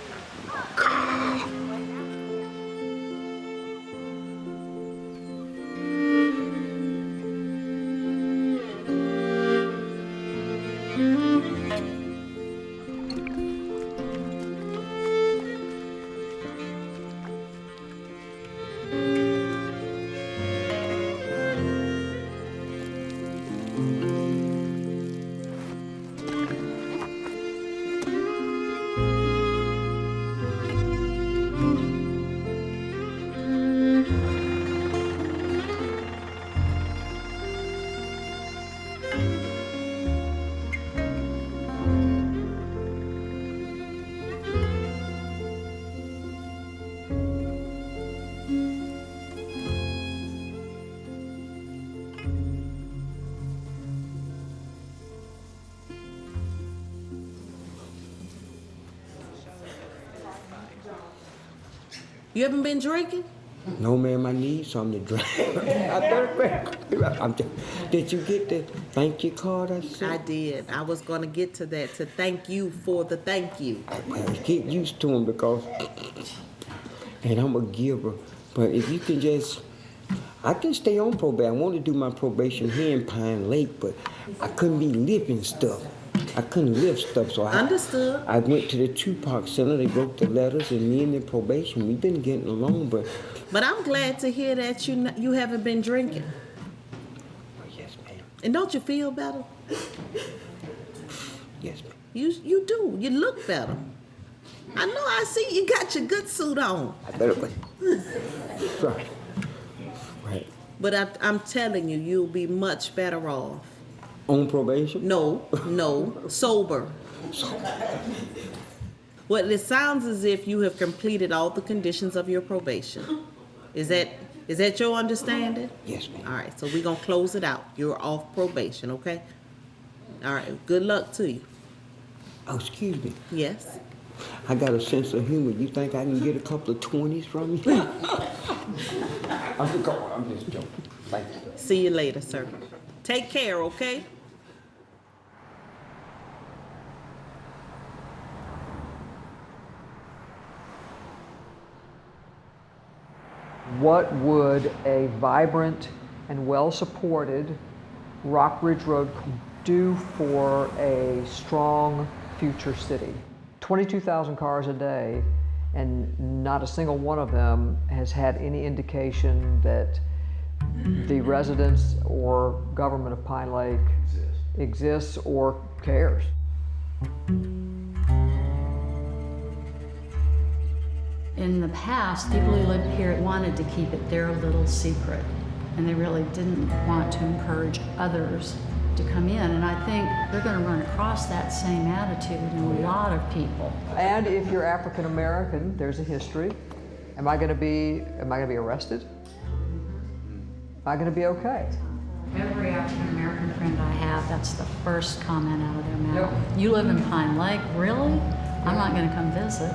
You haven't been drinking? No, ma'am, I need something to drink. Did you get the thank you card I sent? I did. I was going to get to that, to thank you for the thank you. Get used to them because, and I'm a giver, but if you can just, I can stay on probation. I want to do my probation here in Pine Lake, but I couldn't be lifting stuff. I couldn't lift stuff, so Understood. I went to the Tupac Center. They wrote the letters, and me and the probation, we've been getting along, but I'm glad to hear that you haven't been drinking. Oh, yes, ma'am. And don't you feel better? Yes, ma'am. You do. You look better. I know, I see you got your good suit on. I better go. Right. Right. But I'm telling you, you'll be much better off. On probation? No, sober. Well, it sounds as if you have completed all the conditions of your probation. Is that your understanding? Yes, ma'am. All right, so we're gonna close it out. You're off probation, okay? All right, good luck to you. Oh, excuse me. Yes? I got a sense of humor. You think I can get a couple of 20s from you? I'm just joking. Thank you. See you later, sir. Take care, okay? What would a vibrant and well-supported Rockbridge Road do for a strong future city? 22,000 cars a day, and not a single one of them has had any indication that the residents or government of Pine Lake exists or cares. In the past, people who lived here wanted to keep it their little secret, and they really didn't want to encourage others to come in. And I think they're going to run across that same attitude in a lot of people. And if you're African American, there's a history. Am I going to be arrested? Am I going to be okay? Every African American friend I have, that's the first comment out of their mouth. Yep. You live in Pine Lake? Really? I'm not going to come visit.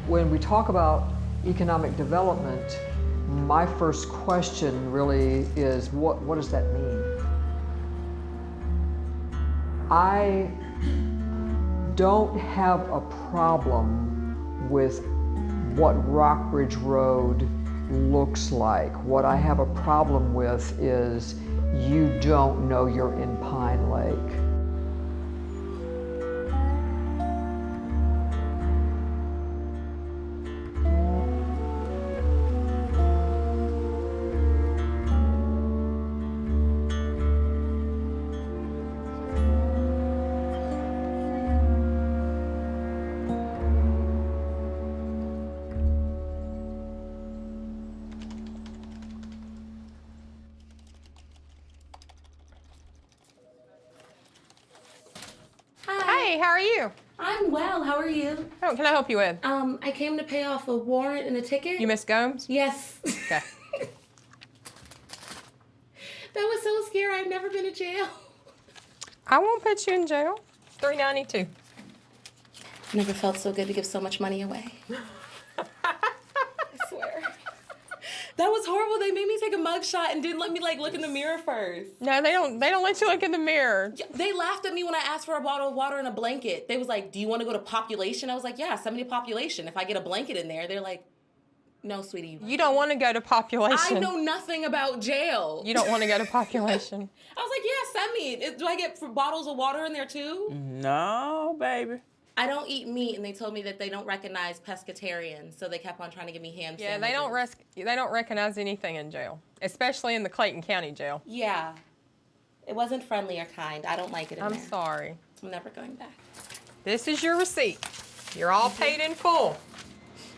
When we talk about economic development, my first question really is, what does that mean? I don't have a problem with what Rockbridge Road looks like. What I have a problem with is you don't know you're in Pine Lake. Hey, how are you? I'm well. How are you? Oh, can I help you with? I came to pay off a warrant and a ticket. You Miss Gomes? Yes. Okay. That was so scary. I've never been to jail. I won't put you in jail. $3.92. Never felt so good to give so much money away. I swear. That was horrible. They made me take a mug shot and didn't let me look in the mirror first. No, they don't let you look in the mirror. They laughed at me when I asked for a bottle of water and a blanket. They was like, "Do you want to go to population?" I was like, "Yeah, send me to population. If I get a blanket in there." They're like, "No, sweetie. You don't want to go to population. I know nothing about jail." You don't want to go to population. I was like, "Yeah, send me. Do I get bottles of water in there too?" No, baby. I don't eat meat, and they told me that they don't recognize pescatarians, so they kept on trying to give me ham Yeah, sandwiches. they don't recognize anything in jail, especially in the Clayton County jail. Yeah. It wasn't friendly or kind. I don't like it in there. I'm sorry. I'm never going back. This is your receipt. You're all paid in full.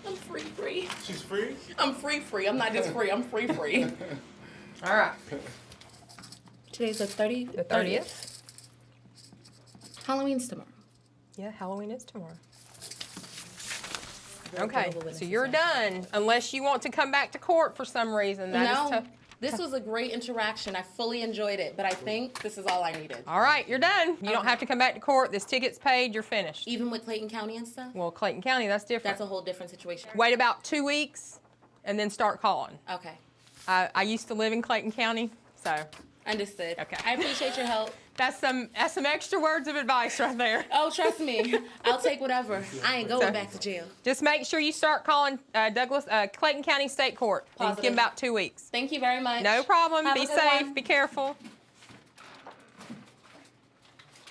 I'm free. She's free? I'm free. I'm not just free. I'm free. All right. Today's the 30th? The 30th. Halloween's tomorrow. Yeah, Halloween is tomorrow. Okay, so you're done, unless you want to come back to court for some reason. No, this was a great interaction. I fully enjoyed it, but I think this is all I needed. All right, you're done. You don't have to come back to court. This ticket's paid. You're finished. Even with Clayton County and stuff? Well, Clayton County, that's different. That's a whole different situation. Wait about 2 weeks, and then start calling. Okay. I used to live in Clayton County, so. Understood. Okay. I appreciate your help. That's some extra words of advice right there. Oh, trust me. I'll take whatever. I ain't going back to jail. Just make sure you start calling Clayton County State Court. Positive. Give them about 2 weeks. Thank you very much. No problem. Have Be a good safe. one. Be careful.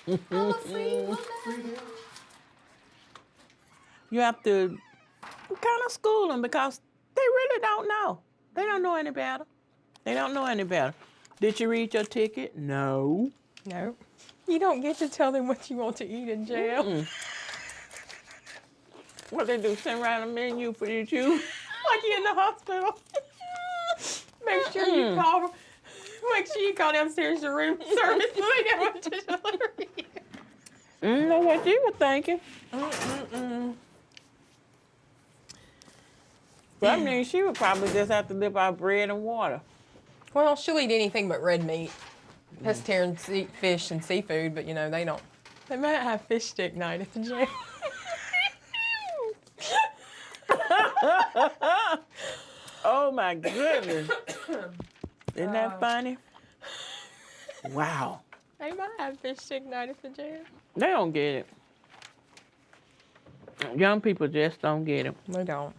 I'm a free woman. You have to kind of school them because they really don't know. They don't know any better. Did you read your ticket? No. No. You don't get to tell them what you want to eat in jail. What they do, send around a menu for you too? Like you in the hospital. Make sure you call. Make sure you call downstairs to room service so they know what to deliver you. Know what you were thinking. That means she would probably just have to live out bread and water. Well, she'll eat anything but red meat. Pescatarians eat fish and seafood, but you know, they don't. They might have fish stick night at the gym. Oh my goodness. Isn't that funny? Wow. They might have fish stick night at the gym. They don't get it. Young people just don't get it. They don't.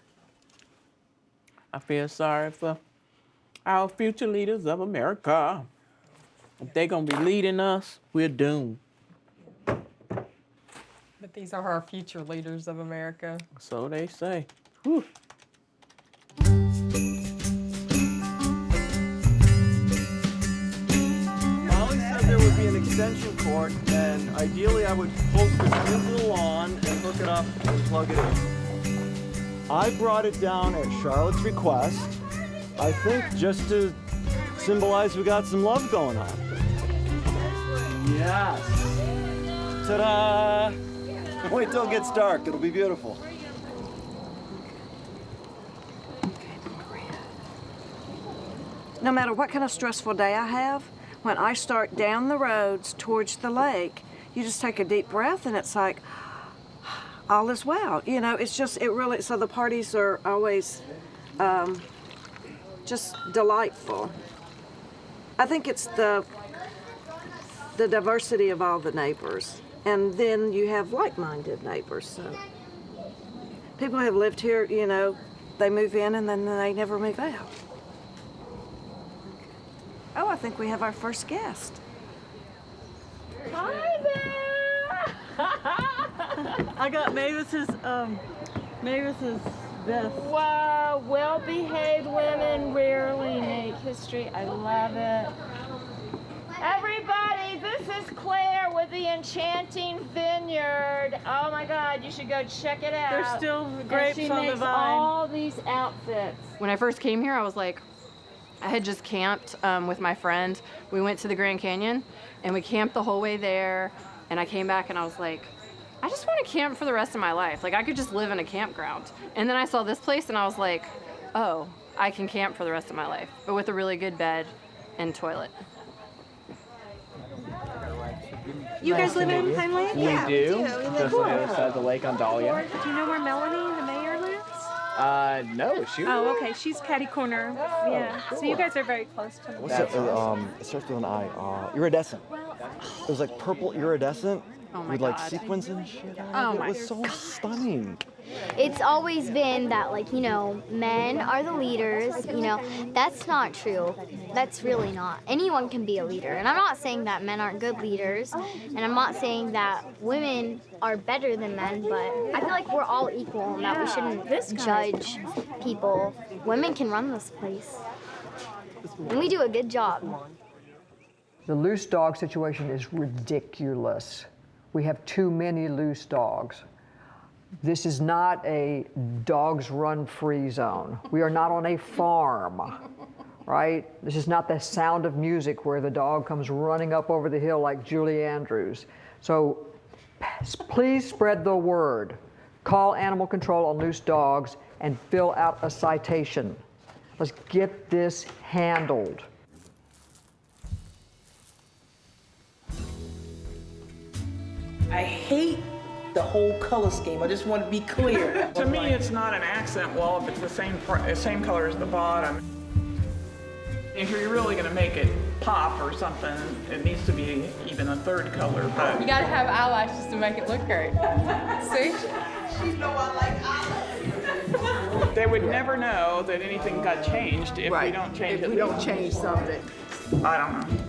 I feel sorry for our future leaders of America. If they're gonna be leading us, we're doomed. But these are our future leaders of America. So they say. Whew. Molly said there would be an extension cord, and ideally I would post it into the lawn and hook it up and plug it in. I brought it down at Charlotte's request, I think just to symbolize we got some love going on. Yes. Ta-da! Wait till it gets dark, it'll be beautiful. No matter what kind of stressful day I have, when I start down the roads towards the lake, you just take a deep breath and it's like, all is well. You know, it's just, it really, so the parties are always just delightful. I think it's the diversity of all the neighbors. And then you have like-minded neighbors, so. People have lived here, you know, they move in and then they never move out. Oh, I think we have our first guest. Hi there! I got Mavis's vest. Wow, well-behaved women rarely make history. I love it. Everybody, this is Claire with the Enchanting Vineyard. Oh my God, you should go check it out. There's still grapes and she on the makes vine. all these outfits. When I first came here, I was like, I had just camped with my friend. We went to the Grand Canyon and we camped the whole way there. And I came back and I was like, I just want to camp for the rest of my life. Like I could just live in a campground. And then I saw this place and I was like, oh, I can camp for the rest of my life, but with a really good bed and toilet. You guys live in Pine Lake? We Yeah, do. we Just Cool. on the other side of the lake on Dahlia. Do you know where Melanie, the mayor, lives? No, she. Oh, okay. She's catty corner. Yeah. So you guys are very close to What's it? It starts with an I. Iridescent. It was like purple iridescent with like sequins and shit. Oh It my was so stunning. It's always been that, like, you know, men are the leaders, you know. That's not true. That's really not. Anyone can be a leader. And I'm not saying that men aren't good leaders, and I'm not saying that women are better than men, but I feel like we're all equal and that we shouldn't judge people. Women can run this place. And we do a good job. The loose dog situation is ridiculous. We have too many loose dogs. This is not a dogs run free zone. We are not on a farm, right? This is not the Sound of Music where the dog comes running up over the hill like Julie Andrews. So please spread the word. Call animal control on loose dogs and fill out a citation. Let's get this handled. I hate the whole color scheme. I just want to be clear. To me, it's not an accent wall if it's the same color as the bottom. If you're really going to make it pop or something, it needs to be even a third color. But You gotta have eyelashes to make it look great. See? You know I like eyelashes. they would never know that anything got changed if we don't change it. If we don't change something. I don't know.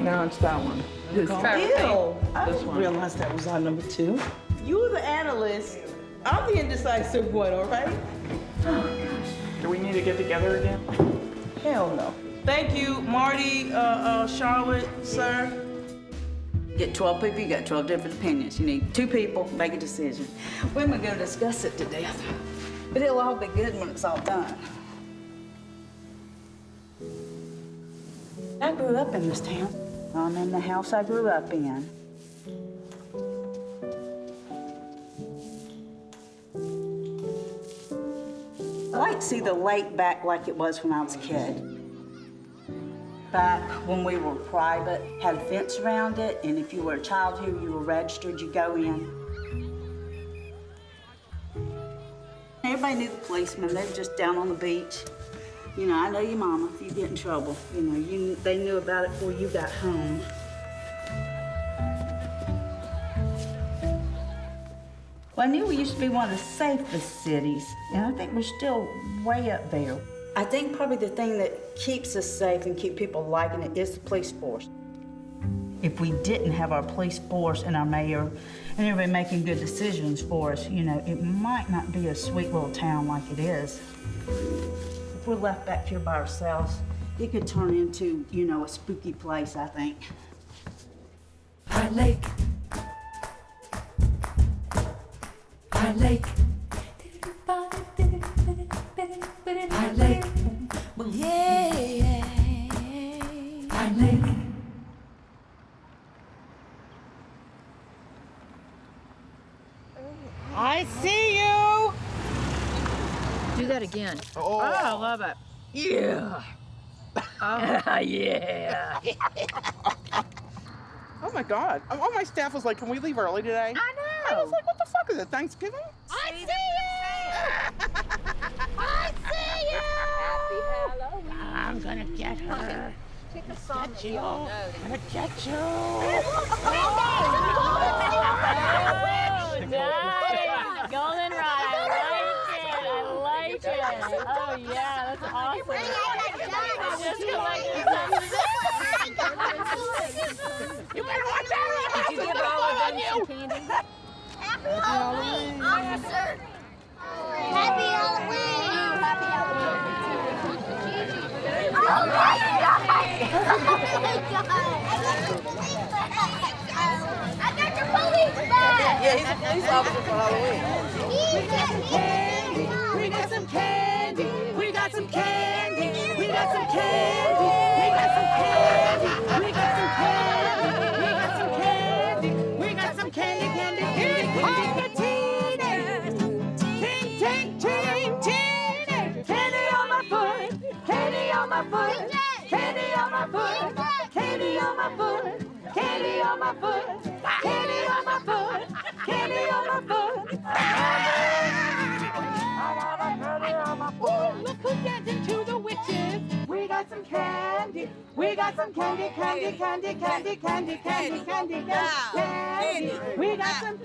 No, it's that one. Ew. I This didn't one. realize that was our number 2. You were the analyst. I'm the indecisive one, all right? Do we need to get together again? Hell no. Thank you, Marty, Charlotte, sir. Get 12 people, you got 12 different opinions. You need 2 people, make a decision. We're going to discuss it to death. But it'll all be good when it's all done. I grew up in this town. I'm in the house I grew up in. I like to see the lake back like it was when I was a kid. Back when we were private, had a fence around it, and if you were a child here, you were registered, you go in. Everybody knew the policemen. They were just down on the beach. You know, I know your mama if you get in trouble. You know, they knew about it before you got home. Well, I knew we used to be one of the safest cities, and I think we're still way up there. I think probably the thing that keeps us safe and keep people liking it is the police force. If we didn't have our police force and our mayor and everybody making good decisions for us, you know, it might not be a sweet little town like it is. If we're left back here by ourselves, it could turn into, you know, a spooky place, I think. Pine Lake. Pine Lake. Pine Lake. Yeah. Pine Lake. I see you. Do that again. Oh, I love it. yeah. Oh. Yeah. Oh my God. All my staff was like, can we leave early today? I know. I was like, what the fuck is it, Thanksgiving? I see you. I see you. Happy Halloween. I'm gonna get her. Pick a song Get that you. we all know. I'm gonna get you. Oh, nice. Golden rod. I like it. Oh, yeah, that's awesome. Just You better watch out. Did you give all of them some candy? Happy Halloween. Officer. Happy Halloween. Happy Halloween. Oh my God. I got your police badge. Yeah, he's a police officer for Halloween. We got some candy. We got some candy. We got some candy. We got some candy. We got some candy. We got some candy. We got some candy, candy, candy, candy. Ting, ting, ting, ting. Candy on my foot. Candy on my foot. Candy on my foot. Candy on my foot. Candy on my foot. Candy on my foot. Candy on my foot. I got a candy on my foot. Look who's dancing to the witches. We got some candy. We got some candy, candy, candy, candy, candy, candy, candy, candy. We got some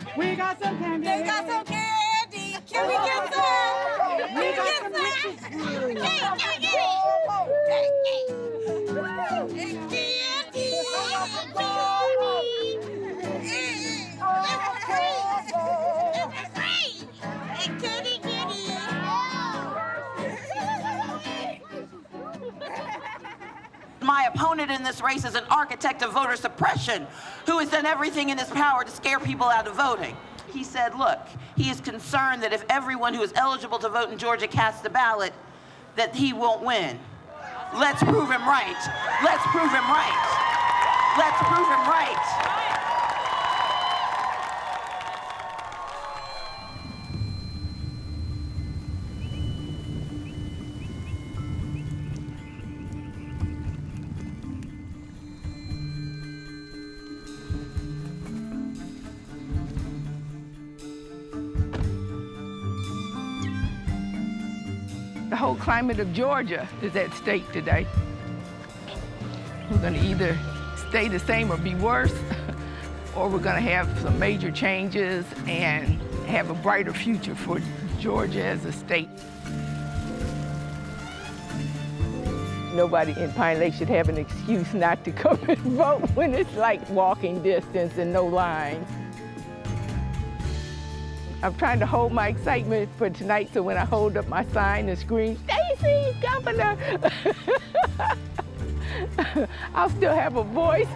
candy. We got some candy. Can we get some? We got some witches. My opponent in this race is an architect of voter suppression who has done everything in his power to scare people out of voting. He said, look, he is concerned that if everyone who is eligible to vote in Georgia casts a ballot, that he won't win. Let's prove him right. Let's prove him right. Let's prove him right. The whole climate of Georgia is at stake today. We're going to either stay the same or be worse, or we're going to have some major changes and have a brighter future for Georgia as a state. Nobody in Pine Lake should have an excuse not to come and vote when it's like walking distance and no line. I'm trying to hold my excitement for tonight, so when I hold up my sign and scream, "Stacy, Governor," I'll still have a voice.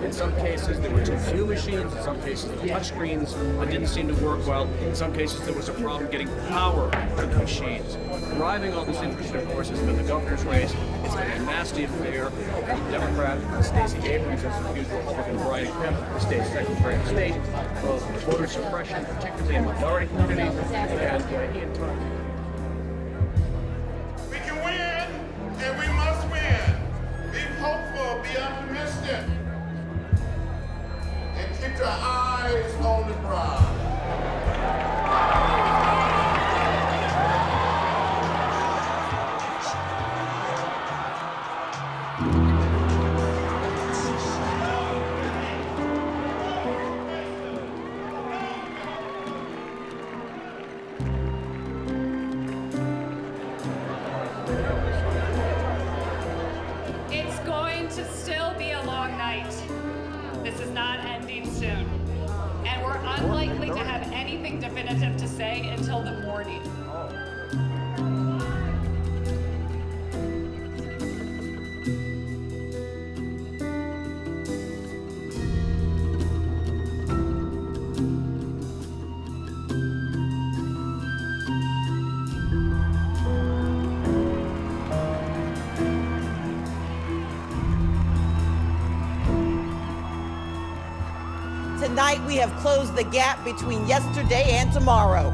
In some cases, there were too few machines. In some cases, the touch screens didn't seem to work well. In some cases, there was a problem getting power to the machines. Driving all this interest, of course, has been the governor's race. It's been a nasty affair. The Democrat, Stacey Abrams, has accused Republican Brian Kemp, the state secretary of state, of voter suppression, particularly in minority communities, and he and Tom. We can win, and we must win. Be hopeful, be optimistic, and keep your eyes on the prize. It's going to still be a long night. This is not ending soon. And we're unlikely to have anything definitive to say until the morning. Tonight we have closed the gap between yesterday and tomorrow.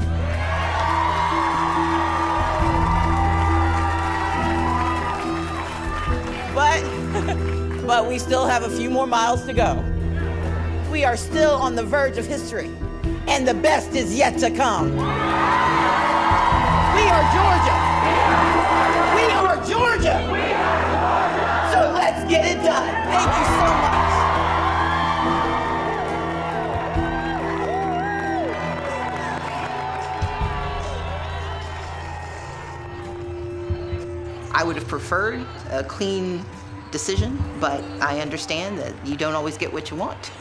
But we still have a few more miles to go. We are still on the verge of history, and the best is yet to come. We are Georgia. We are Georgia. So let's get it done. Thank you so much. I would have preferred a clean decision, but I understand that you don't always get what you want.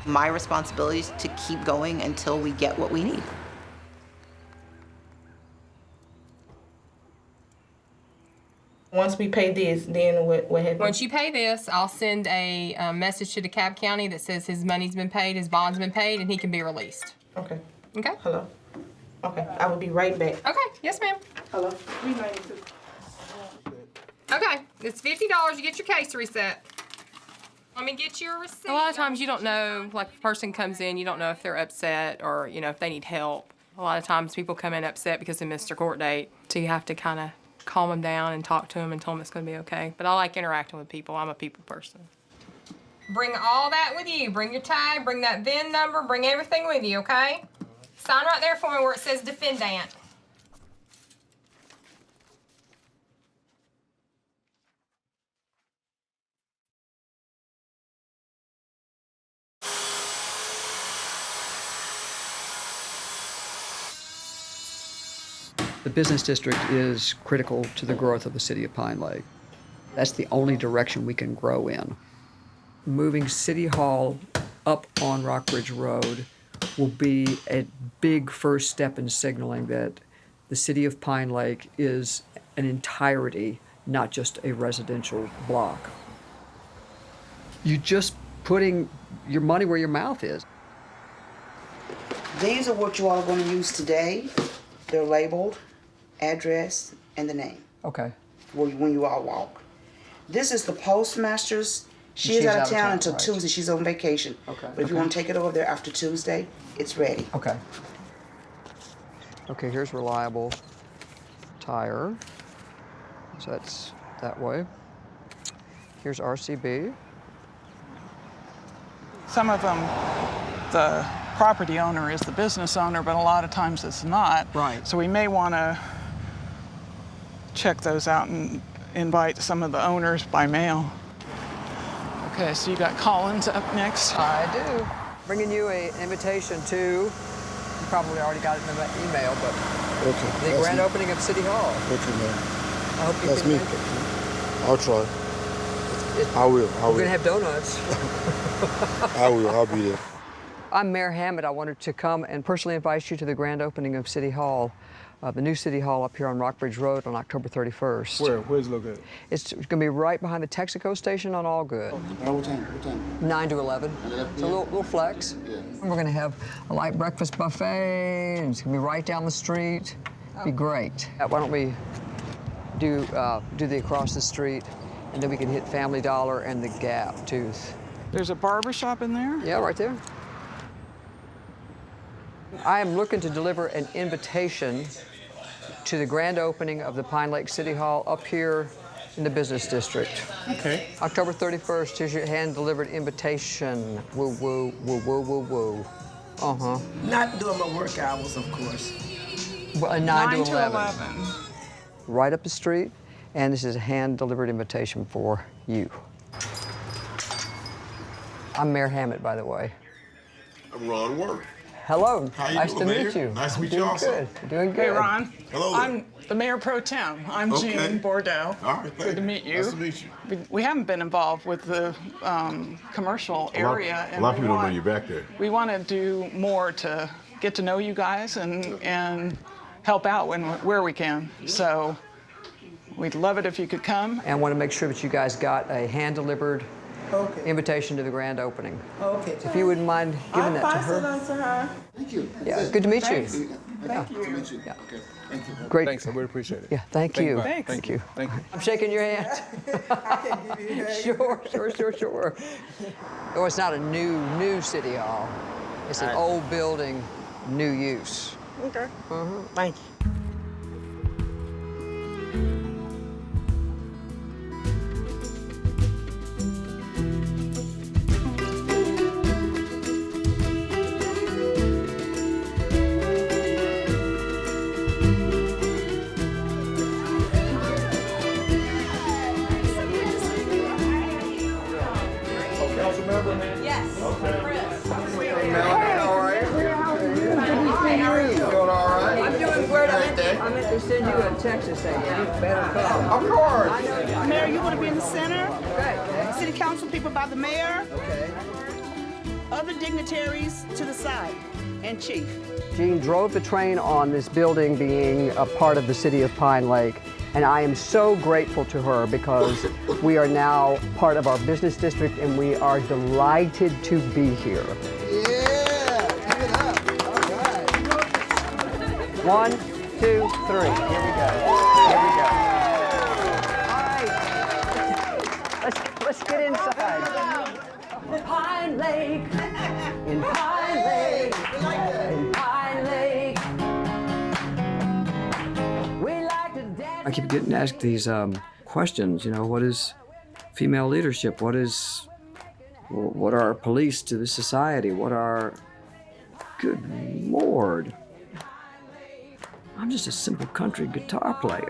My responsibility is to keep going until we get what we need. Once we pay this, then what happens? Once you pay this, I'll send a message to DeKalb County that says his money's been paid, his bond's been paid, and he can be released. Okay. Okay? Hello. Okay, I will be right back. Okay, yes, ma'am. Hello. 392. Okay, it's $50. You get your case reset. Let me get your receipt. A lot of times you don't know, like a person comes in, you don't know if they're upset or, you know, if they need help. A lot of times people come in upset because they missed their court date. So you have to kind of calm them down and talk to them and tell them it's going to be okay. But I like interacting with people. I'm a people person. Bring all that with you. Bring your tag, bring that VIN number, bring everything with you, okay? Sign right there for me where it says defendant. The business district is critical to the growth of the city of Pine Lake. That's the only direction we can grow in. Moving City Hall up on Rockbridge Road will be a big first step in signaling that the city of Pine Lake is an entirety, not just a residential block. You're just putting your money where your mouth is. These are what you all are going to use today. They're labeled, address, and the name. Okay. When you all walk. This is the postmaster's. She's out of town until right. Tuesday. She's on vacation. Okay. But if you want to take it over there after Tuesday, it's ready. Okay. Okay, here's Reliable Tire. So that's that way. Here's RCB. Some of them, the property owner is the business owner, but a lot of times it's not. Right. So we may want to check those out and invite some of the owners by mail. Okay, so you got Collins up next. I do. Bringing you an invitation to, you probably already got it in that email, but okay, the grand opening of City Hall. Okay, man. I hope you That's can me. make it. I'll try. I will. We're going to have donuts. I will. I'll be there. I'm Mayor Hammond. I wanted to come and personally invite you to the grand opening of City Hall. the new City Hall up here on Rockbridge Road on October 31st. Where's it located? It's going to be right behind the Texaco station on Allgood. What time? 9 to 11. It's a little flex. Yeah. And we're going to have a light breakfast buffet, and it's going to be right down the street. Be great. Why don't we do the across the street, and then we can hit Family Dollar and the Gap Tooth. There's a barber shop in there? Yeah, right there. I am looking to deliver an invitation to the grand opening of the Pine Lake City Hall up here in the business district. Okay. October 31st, here's your hand-delivered invitation. Woo, woo, woo, woo, woo, woo. Uh-huh. Not during my work hours, of course. Well, 9 to 11. Right up the street, and this is a hand-delivered invitation for you. I'm Mayor Hammett, by the way. I'm Ron Worth. Hello. How you nice doing, to Mayor? meet you. Nice to meet Doing you also. good. You're doing good. Hey, Ron. Hello there. I'm the Mayor Pro Tem. I'm Jean Bordeaux. All right, Good to meet you. Nice to meet you. We haven't been involved with the commercial area. A lot of people don't know you back there. We want to do more to get to know you guys and help out where we can. So we'd love it if you could come. And want to make sure that you guys got a hand-delivered invitation to the grand opening. Okay. If you wouldn't mind giving that to her. on to her. Thank you. Yeah, good to meet you. Thank you. Good to meet you. Okay. Thank you. Great. Thanks. I really appreciate it. Yeah, thank you. Thanks. Thank you. Thank you. I'm shaking your hand. Sure. Oh, it's not a new City Hall. It's an old building, new use. Okay. Thank you. Yes. I'm doing great. I meant to send you a text to say you better come. Of course. Mayor, you want to be in the center? Okay. City council people by the mayor, Okay. other dignitaries to the side, and chief. Jean drove the train on this building being a part of the city of Pine Lake, and I am so grateful to her because we are now part of our business district and we are delighted to be here. Yeah. Give it up. All right. 1, 2, 3. Here we go. Here we go. All right. Let's get inside. Pine Lake. In Pine Lake. In Pine Lake. We like to dance. I keep getting asked these questions. You know, what is female leadership? What are our police to the society? What are? Good Lord. I'm just a simple country guitar player.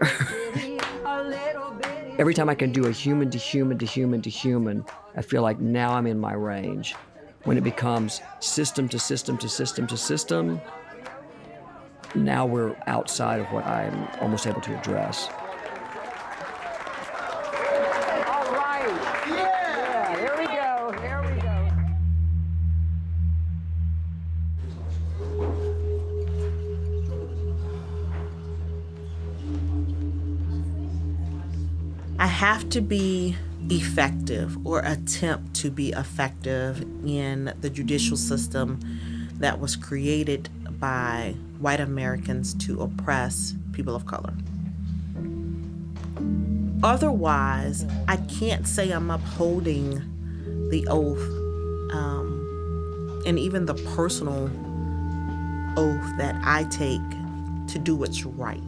Every time I can do a human to human to human to human, I feel like now I'm in my range. When it becomes system to system to system to system, now we're outside of what I'm almost able to address. All right. Yeah, here we go. Here we go. I have to be effective or attempt to be effective in the judicial system that was created by white Americans to oppress people of color. Otherwise, I can't say I'm upholding the oath and even the personal oath that I take to do what's right.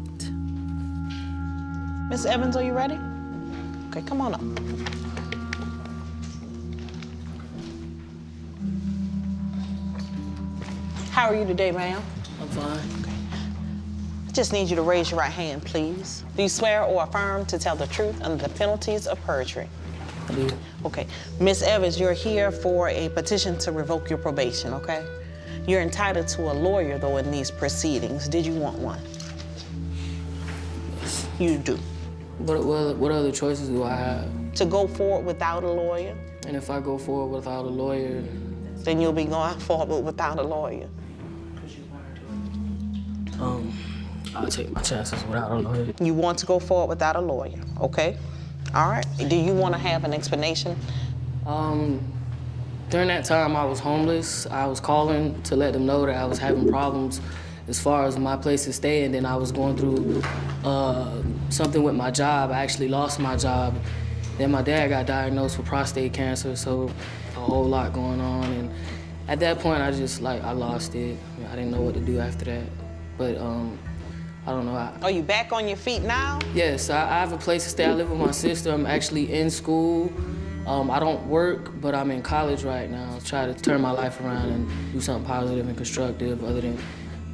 Miss Evans, are you ready? Okay, come on up. How are you today, ma'am? I'm fine. Okay. I just need you to raise your right hand, please. Do you swear or affirm to tell the truth under the penalties of perjury? I do. Okay. Miss Evans, you're here for a petition to revoke your probation, okay? You're entitled to a lawyer, though, in these proceedings. Did you want one? Yes. You do. What other choices do I have? To go forward without a lawyer. And if I go forward without a lawyer? Then you'll be going forward without a lawyer. I'll take my chances without a lawyer. You want to go forward without a lawyer, okay? All right. Do you want to have an explanation? During that time, I was homeless. I was calling to let them know that I was having problems as far as my place to stay, and then I was going through something with my job. I actually lost my job. Then my dad got diagnosed with prostate cancer, so a whole lot going on. And at that point, I lost it. I didn't know what to do after that. But I don't know. Are you back on your feet now? Yes, I have a place to stay. I live with my sister. I'm actually in school. I don't work, but I'm in college right now. I try to turn my life around and do something positive and constructive other than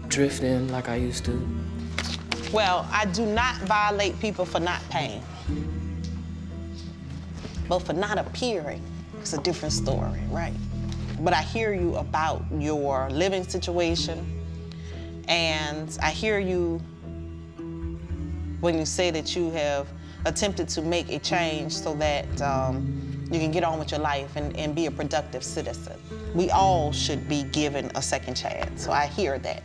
drifting like I used to. Well, I do not violate people for not paying. But for not appearing, it's a different story, right? But I hear you about your living situation, and I hear you when you say that you have attempted to make a change so that you can get on with your life and be a productive citizen. We all should be given a second chance, so I hear that.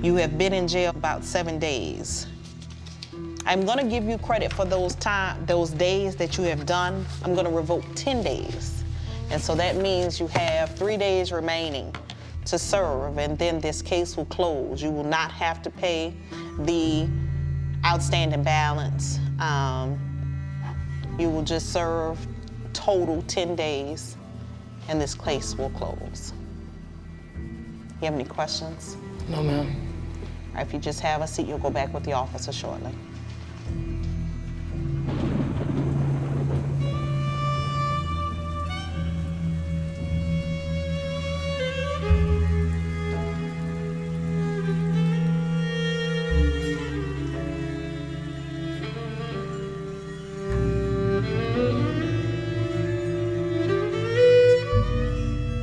You have been in jail about 7 days. I'm gonna give you credit for those days that you have done. I'm gonna revoke 10 days. And so that means you have 3 days remaining to serve, and then this case will close. You will not have to pay the outstanding balance. You will just serve total 10 days, and this case will close. You have any questions? No, ma'am. All right, if you just have a seat, you'll go back with the officer shortly.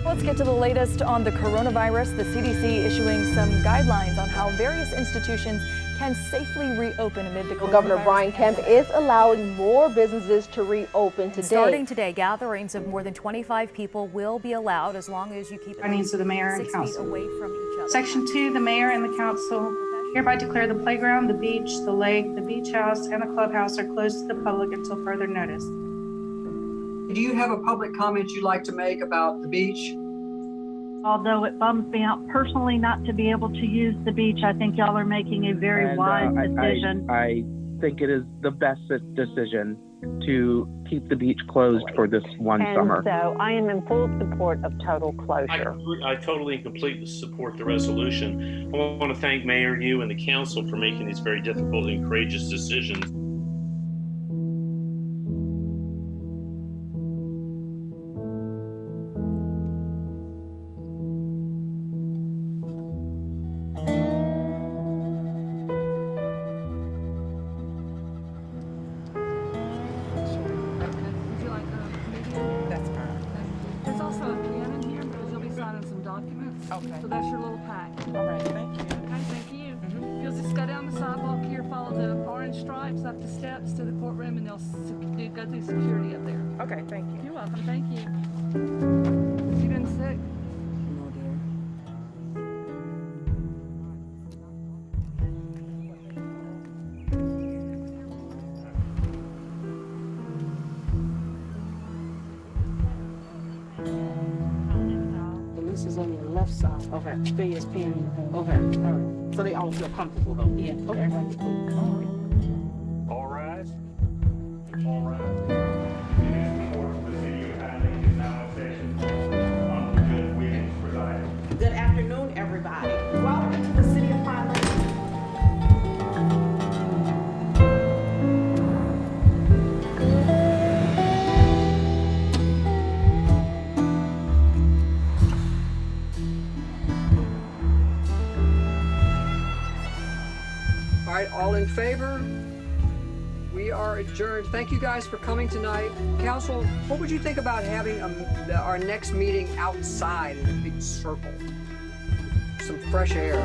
Let's get to the latest on the coronavirus. The CDC issuing some guidelines on how various institutions can safely reopen amid the coronavirus. Governor Brian Kemp is allowing more businesses to reopen today. Starting today, gatherings of more than 25 people will be allowed as long as you keep Findings of the mayor and 6 council. feet away from each other. Section 2, the mayor and the council hereby declare the playground, the beach, the lake, the beach house, and the clubhouse are closed to the public until further notice. Do you have a public comment you'd like to make about the beach? Although it bums me out personally not to be able to use the beach, I think y'all are making a very wise decision. I think it is the best decision to keep the beach closed for this one summer. So I am in full support of total closure. I totally and completely support the resolution. I want to thank Mayor, you, and the council for making these very difficult and courageous decisions. There's also a pen in here because you'll be signing some documents. Okay. So that's your little pack. All right, thank you. Okay, thank you. You'll just go down the sidewalk here, follow the orange stripes up the steps to the courtroom, and they'll go through security up there. Okay, thank you. You're welcome, thank you. You been sick? No, dear. The lease is on your left side. Okay. Feel your pen. Okay. All right. So they all feel comfortable though. Yeah. Okay. All rise. All rise. The city of Highland is now in session. Good Williams presiding. Good afternoon, everybody. Welcome to the city of Highland. All right, all in favor? We are adjourned. Thank you guys for coming tonight. Council, what would you think about having our next meeting outside in a big circle? Some fresh air.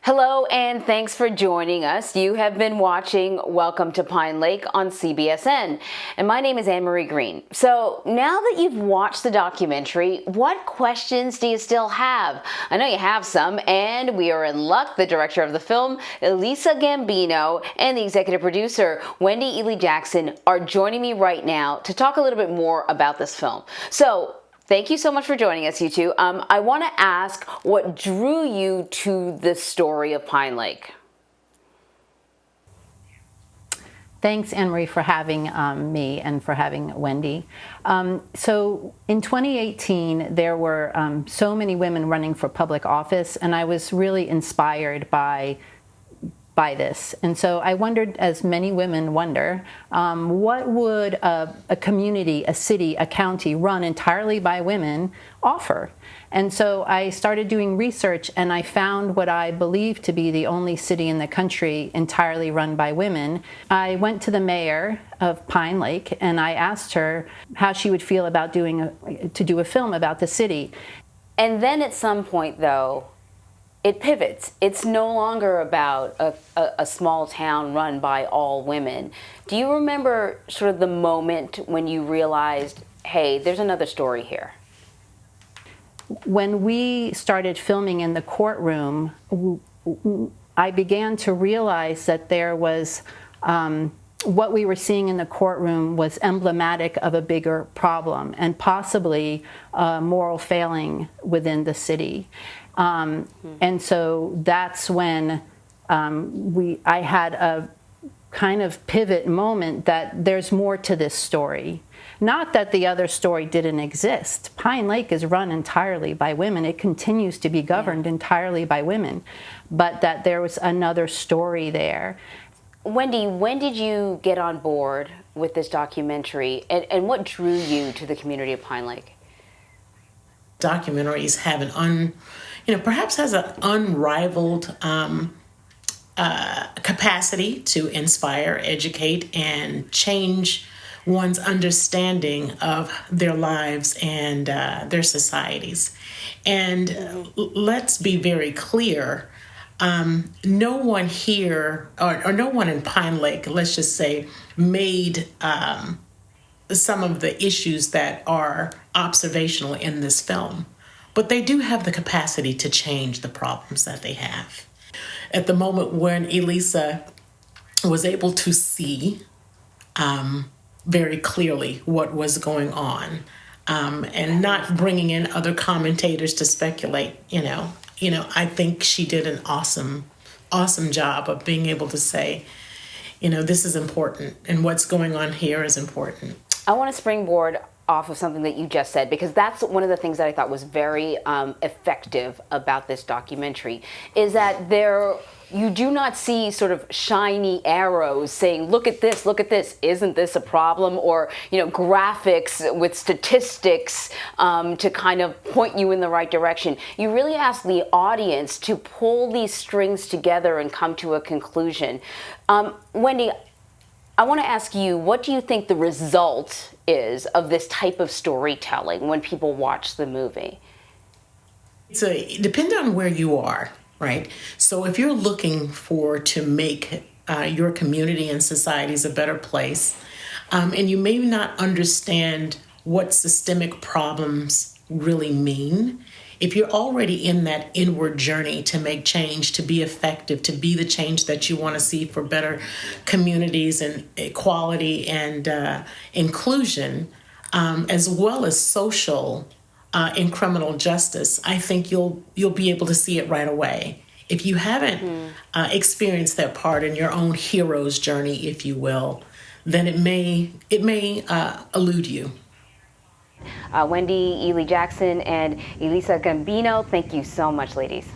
Hello and thanks for joining us. You have been watching Welcome to Pine Lake on CBSN, and my name is Anne-Marie Green. So now that you've watched the documentary, what questions do you still have? I know you have some, and we are in luck. The director of the film, Elisa Gambino, and the executive producer, Wendy Ely Jackson, are joining me right now to talk a little bit more about this film. So thank you so much for joining us, you two. I want to ask what drew you to the story of Pine Lake. Thanks, Anne-Marie, for having me and for having Wendy. So in 2018, there were so many women running for public office, and I was really inspired by this. And so I wondered, as many women wonder, what would a community, a city, a county run entirely by women offer? And so I started doing research, and I found what I believe to be the only city in the country entirely run by women. I went to the mayor of Pine Lake, and I asked her how she would feel about to do a film about the city. And then at some point, though, it pivots. It's no longer about a small town run by all women. Do you remember sort of the moment when you realized, hey, there's another story here? When we started filming in the courtroom, I began to realize that there was, what we were seeing in the courtroom was emblematic of a bigger problem and possibly moral failing within the city. And so that's when I had a kind of pivot moment that there's more to this story. Not that the other story didn't exist. Pine Lake is run entirely by women. It continues to be governed entirely by women, but that there was another story there. Wendy, when did you get on board with this documentary, and what drew you to the community of Pine Lake? Documentaries have perhaps has an unrivaled capacity to inspire, educate, and change one's understanding of their lives and their societies. And let's be very clear, no one here, or no one in Pine Lake, let's just say, made some of the issues that are observational in this film. But they do have the capacity to change the problems that they have. At the moment when Elisa was able to see very clearly what was going on, and not bringing in other commentators to speculate, I think she did an awesome job of being able to say, this is important and what's going on here is important. I want to springboard off of something that you just said, because that's one of the things that I thought was very effective about this documentary, is that you do not see sort of shiny arrows saying, look at this, isn't this a problem? Or, graphics with statistics to kind of point you in the right direction. You really ask the audience to pull these strings together and come to a conclusion. Wendy, I want to ask you, what do you think the result is of this type of storytelling when people watch the movie? It depends on where you are, right? So if you're looking to make your community and societies a better place, and you may not understand what systemic problems really mean, if you're already in that inward journey to make change, to be effective, to be the change that you want to see for better communities and equality and inclusion, as well as social and criminal justice, I think you'll be able to see it right away. If you haven't experienced that part in your own hero's journey, if you will, then it may elude you. Wendy Ely Jackson and Elisa Gambino, thank you so much, ladies.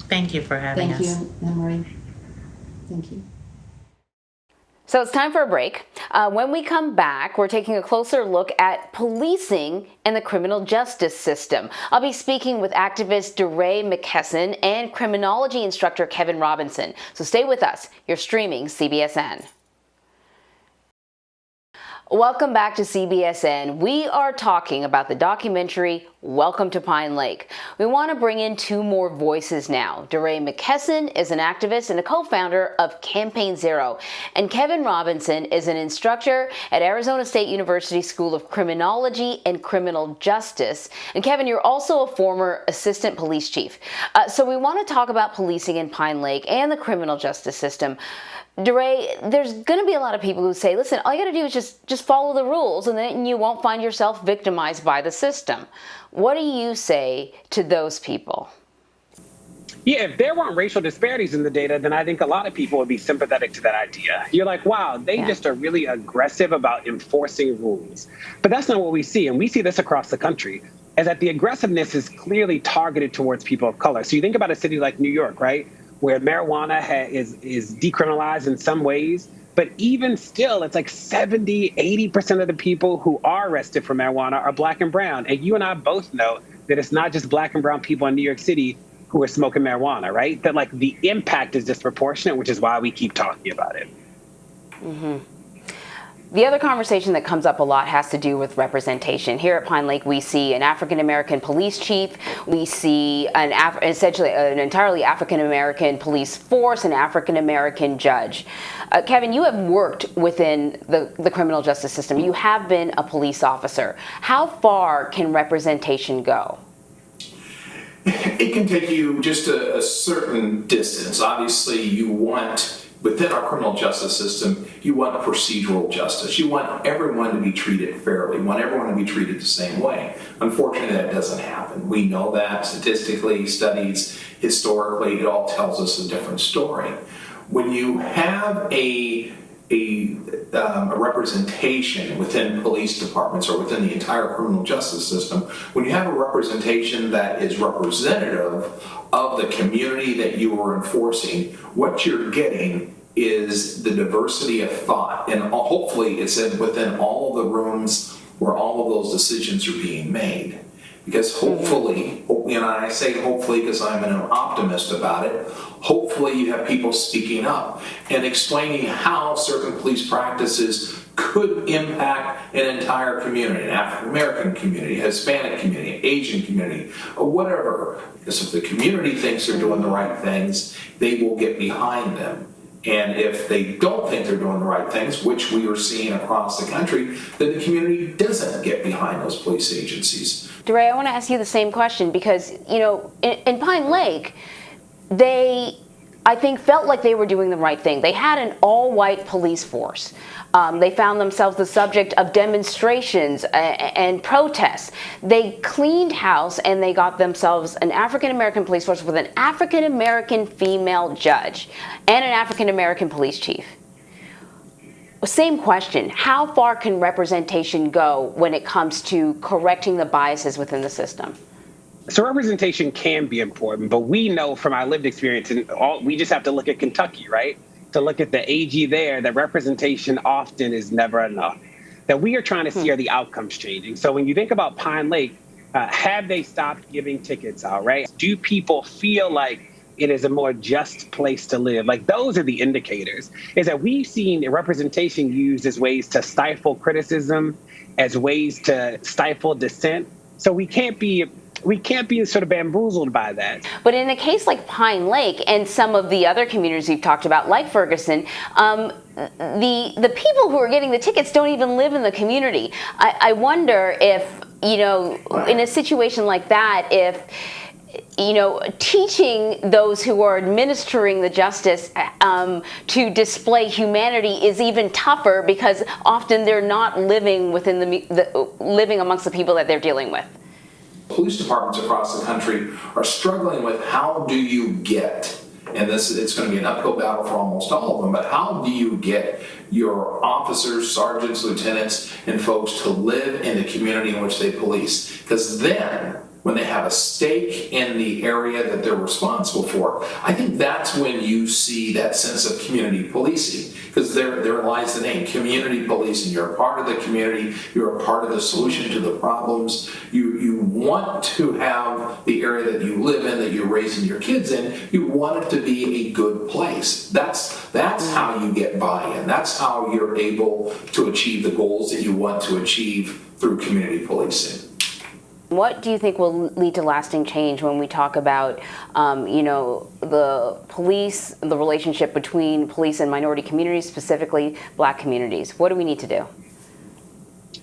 Thank you for having us. Thank you, Anne-Marie. Thank you. So it's time for a break. When we come back, we're taking a closer look at policing and the criminal justice system. I'll be speaking with activist DeRay McKesson and criminology instructor Kevin Robinson. So stay with us. You're streaming CBSN. Welcome back to CBSN. We are talking about the documentary Welcome to Pine Lake. We want to bring in two more voices now. DeRay McKesson is an activist and a co-founder of Campaign Zero, and Kevin Robinson is an instructor at Arizona State University School of Criminology and Criminal Justice. And Kevin, you're also a former assistant police chief. So we want to talk about policing in Pine Lake and the criminal justice system. DeRay, there's going to be a lot of people who say, listen, all you got to do is just follow the rules, and then you won't find yourself victimized by the system. What do you say to those people? Yeah, if there weren't racial disparities in the data, then I think a lot of people would be sympathetic to that idea. You're like, wow, they just are really aggressive about enforcing rules. But that's not what we see, and we see this across the country, is that the aggressiveness is clearly targeted towards people of color. So you think about a city like New York, right, where marijuana is decriminalized in some ways, but even still, it's like 70, 80% of the people who are arrested for marijuana are Black and brown. And you and I both know that it's not just Black and brown people in New York City who are smoking marijuana, right? That like the impact is disproportionate, which is why we keep talking about it. Mm-hmm. The other conversation that comes up a lot has to do with representation. Here at Pine Lake, we see an African-American police chief. We see essentially an entirely African-American police force, an African-American judge. Kevin, you have worked within the criminal justice system. You have been a police officer. How far can representation go? It can take you just a certain distance. Obviously, you want, within our criminal justice system, you want procedural justice. You want everyone to be treated fairly. You want everyone to be treated the same way. Unfortunately, that doesn't happen. We know that statistically, studies, historically, it all tells us a different story. When you have a representation within police departments or within the entire criminal justice system, when you have a representation that is representative of the community that you are enforcing, what you're getting is the diversity of thought. And hopefully it's within all of the rooms where all of those decisions are being made. Because hopefully, and I say hopefully because I'm an optimist about it, hopefully you have people speaking up and explaining how certain police practices could impact an entire community, an African-American community, Hispanic community, Asian community, or whatever. Because if the community thinks they're doing the right things, they will get behind them. And if they don't think they're doing the right things, which we are seeing across the country, then the community doesn't get behind those police agencies. DeRay, I want to ask you the same question because, you know, in Pine Lake, they, I think, felt like they were doing the right thing. They had an all-white police force. They found themselves the subject of demonstrations and protests. They cleaned house and they got themselves an African-American police force with an African-American female judge and an African-American police chief. Same question. How far can representation go when it comes to correcting the biases within the system? So representation can be important, but we know from our lived experience, and we just have to look at Kentucky, right? To look at the AG there, that representation often is never enough. That we are trying to see are the outcomes changing. So when you think about Pine Lake, have they stopped giving tickets out, right? Do people feel like it is a more just place to live? Like those are the indicators, is that we've seen representation used as ways to stifle criticism, as ways to stifle dissent. So we can't be sort of bamboozled by that. But in a case like Pine Lake and some of the other communities you've talked about, like Ferguson, the people who are getting the tickets don't even live in the community. I wonder if, you know, in a situation like that, if, you know, teaching those who are administering the justice to display humanity is even tougher because often they're not living within living amongst the people that they're dealing with. Police departments across the country are struggling with how do you get, and it's going to be an uphill battle for almost all of them, but how do you get your officers, sergeants, lieutenants, and folks to live in the community in which they police? Because then, when they have a stake in the area that they're responsible for, I think that's when you see that sense of community policing. Because there lies the name, community policing. You're a part of the community. You're a part of the solution to the problems. You want to have the area that you live in, that you're raising your kids in, you want it to be a good place. That's how you get buy-in. That's how you're able to achieve the goals that you want to achieve through community policing. What do you think will lead to lasting change when we talk about, the police, the relationship between police and minority communities, specifically Black communities? What do we need to do?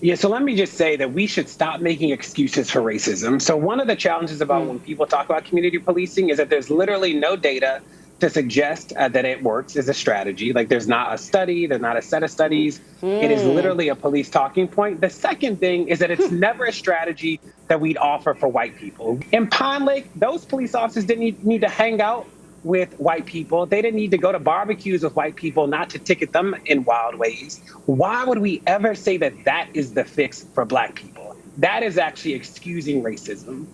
Yeah, so let me just say that we should stop making excuses for racism. So one of the challenges about when people talk about community policing is that there's literally no data to suggest that it works as a strategy. Like there's not a study, there's not a set of studies. It is literally a police talking point. The second thing is that it's never a strategy that we'd offer for white people. In Pine Lake, those police officers didn't need to hang out with white people. They didn't need to go to barbecues with white people, not to ticket them in wild ways. Why would we ever say that that is the fix for Black people? That is actually excusing racism.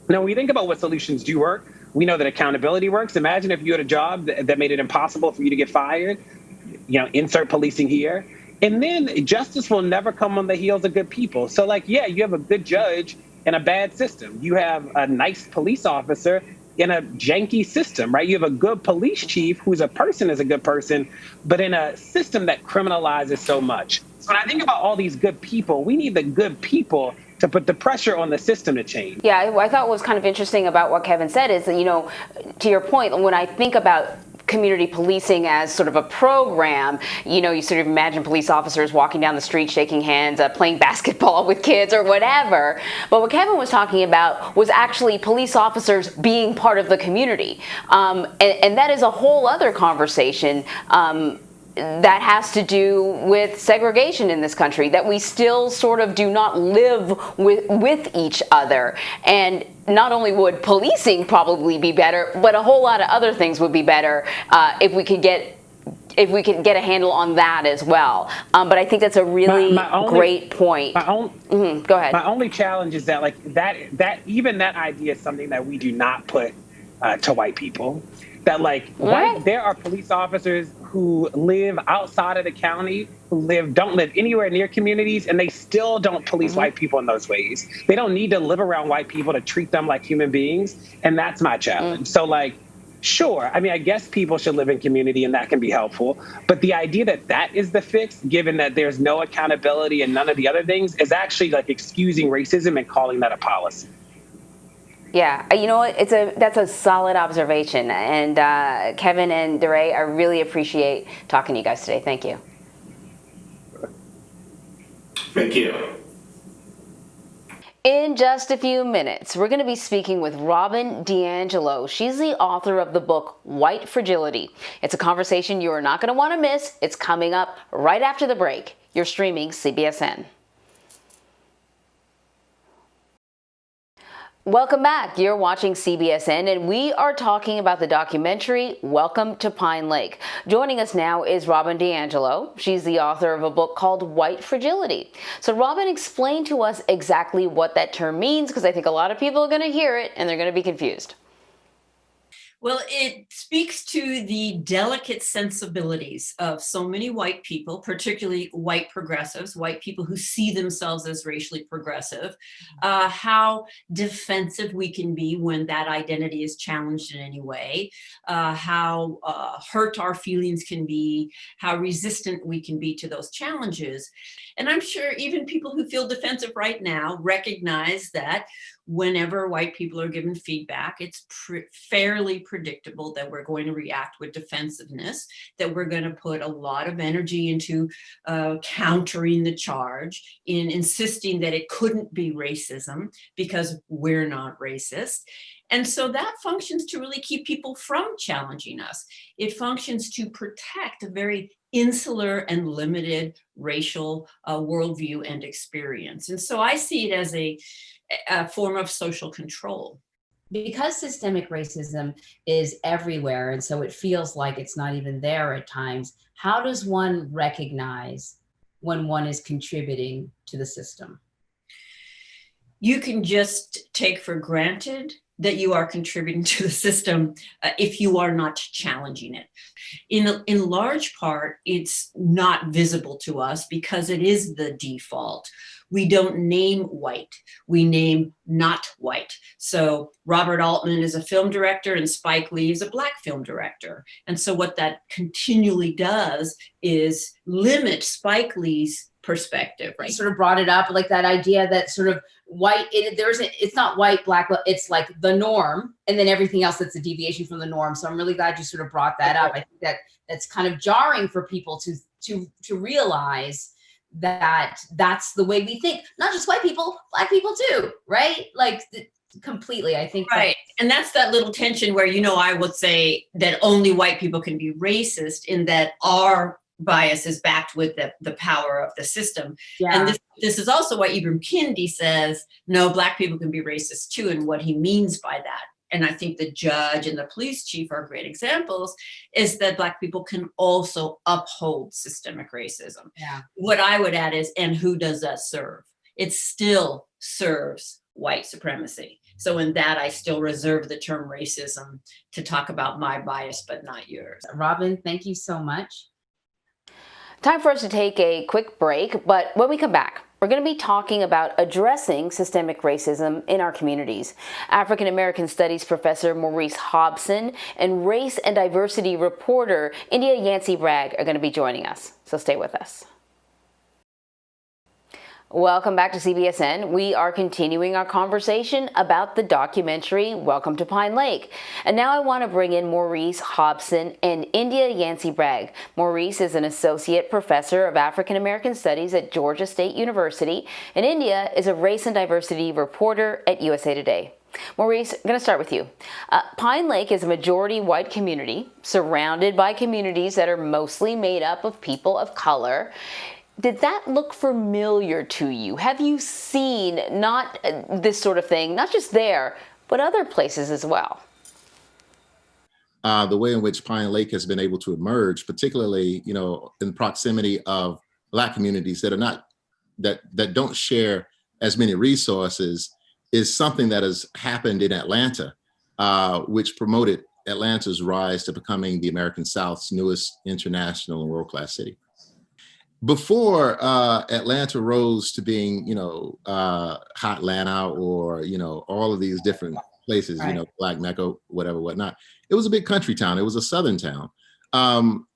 Now, when we think about what solutions do work, we know that accountability works. Imagine if you had a job that made it impossible for you to get fired, insert policing here. And then justice will never come on the heels of good people. So you have a good judge in a bad system. You have a nice police officer in a janky system, right? You have a good police chief who's a person is a good person, but in a system that criminalizes so much. So when I think about all these good people, we need the good people to put the pressure on the system to change. Yeah, I thought what was kind of interesting about what Kevin said is that, to your point, when I think about community policing as sort of a program, you sort of imagine police officers walking down the street, shaking hands, playing basketball with kids or whatever. But what Kevin was talking about was actually police officers being part of the community. And that is a whole other conversation that has to do with segregation in this country, that we still sort of do not live with each other. And not only would policing probably be better, but a whole lot of other things would be better if we could get a handle on that as well. But I think that's a really great point. Go ahead. My only challenge is that that even that idea is something that we do not put to white people. That there are police officers who live outside of the county, who don't live anywhere near communities, and they still don't police white people in those ways. They don't need to live around white people to treat them like human beings, and that's my challenge. So sure, I guess people should live in community and that can be helpful, but the idea that that is the fix, given that there's no accountability and none of the other things, is actually excusing racism and calling that a policy. Yeah, you know what? That's a solid observation. And Kevin and DeRay, I really appreciate talking to you guys today. Thank you. Thank you. In just a few minutes, we're going to be speaking with Robyn D'angelo. She's the author of the book, White Fragility. It's a conversation you are not going to want to miss. It's coming up right after the break. You're streaming CBSN. Welcome back. You're watching CBSN, and we are talking about the documentary, Welcome to Pine Lake. Joining us now is Robyn D'angelo. She's the author of a book called White Fragility. So Robyn, explain to us exactly what that term means, because I think a lot of people are going to hear it and they're going to be confused. Well, it speaks to the delicate sensibilities of so many white people, particularly white progressives, white people who see themselves as racially progressive, how defensive we can be when that identity is challenged in any way, how hurt our feelings can be, how resistant we can be to those challenges. And I'm sure even people who feel defensive right now recognize that whenever white people are given feedback, it's fairly predictable that we're going to react with defensiveness, that we're going to put a lot of energy into countering the charge, in insisting that it couldn't be racism because we're not racist. And so that functions to really keep people from challenging us. It functions to protect a very insular and limited racial worldview and experience. And so I see it as a form of social control. Because systemic racism is everywhere, and so it feels like it's not even there at times, how does one recognize when one is contributing to the system? You can just take for granted that you are contributing to the system if you are not challenging it. In large part, it's not visible to us because it is the default. We don't name white, we name not white. So Robert Altman is a film director and Spike Lee is a Black film director. And so what that continually does is limit Spike Lee's perspective, right? You sort of brought it up, like that idea that sort of white, it's not white, black, it's like the norm, and then everything else that's a deviation from the norm. So I'm really glad you sort of brought that up. I think that's kind of jarring for people to realize that that's the way we think. Not just white people, black people too, right? Like completely, I think. Right. And that's that little tension where, I would say that only white people can be racist, in that our bias is backed with the power of the system. Yeah. And this is also why Ibram Kendi says, no, black people can be racist too, and what he means by that. And I think the judge and the police chief are great examples, is that black people can also uphold systemic racism. Yeah. What I would add is, and who does that serve? It still serves white supremacy. So in that, I still reserve the term racism to talk about my bias, but not yours. Robyn, thank you so much. Time for us to take a quick break, but when we come back, we're going to be talking about addressing systemic racism in our communities. African American Studies professor Maurice Hobson and race and diversity reporter India Yancey Bragg are going to be joining us. So stay with us. Welcome back to CBSN. We are continuing our conversation about the documentary Welcome to Pine Lake. And now I want to bring in Maurice Hobson and India Yancey Bragg. Maurice is an associate professor of African American Studies at Georgia State University, and India is a race and diversity reporter at USA Today. Maurice, I'm going to start with you. Pine Lake is a majority white community surrounded by communities that are mostly made up of people of color. Did that look familiar to you? Have you seen not this sort of thing, not just there, but other places as well? The way in which Pine Lake has been able to emerge, particularly, in proximity of Black communities that are not, that don't share as many resources, is something that has happened in Atlanta, which promoted Atlanta's rise to becoming the American South's newest international and world-class city. Before Atlanta rose to being, Hotlanta or, all of these different places, Right. Black Mecca, whatever, whatnot, it was a big country town. It was a Southern town.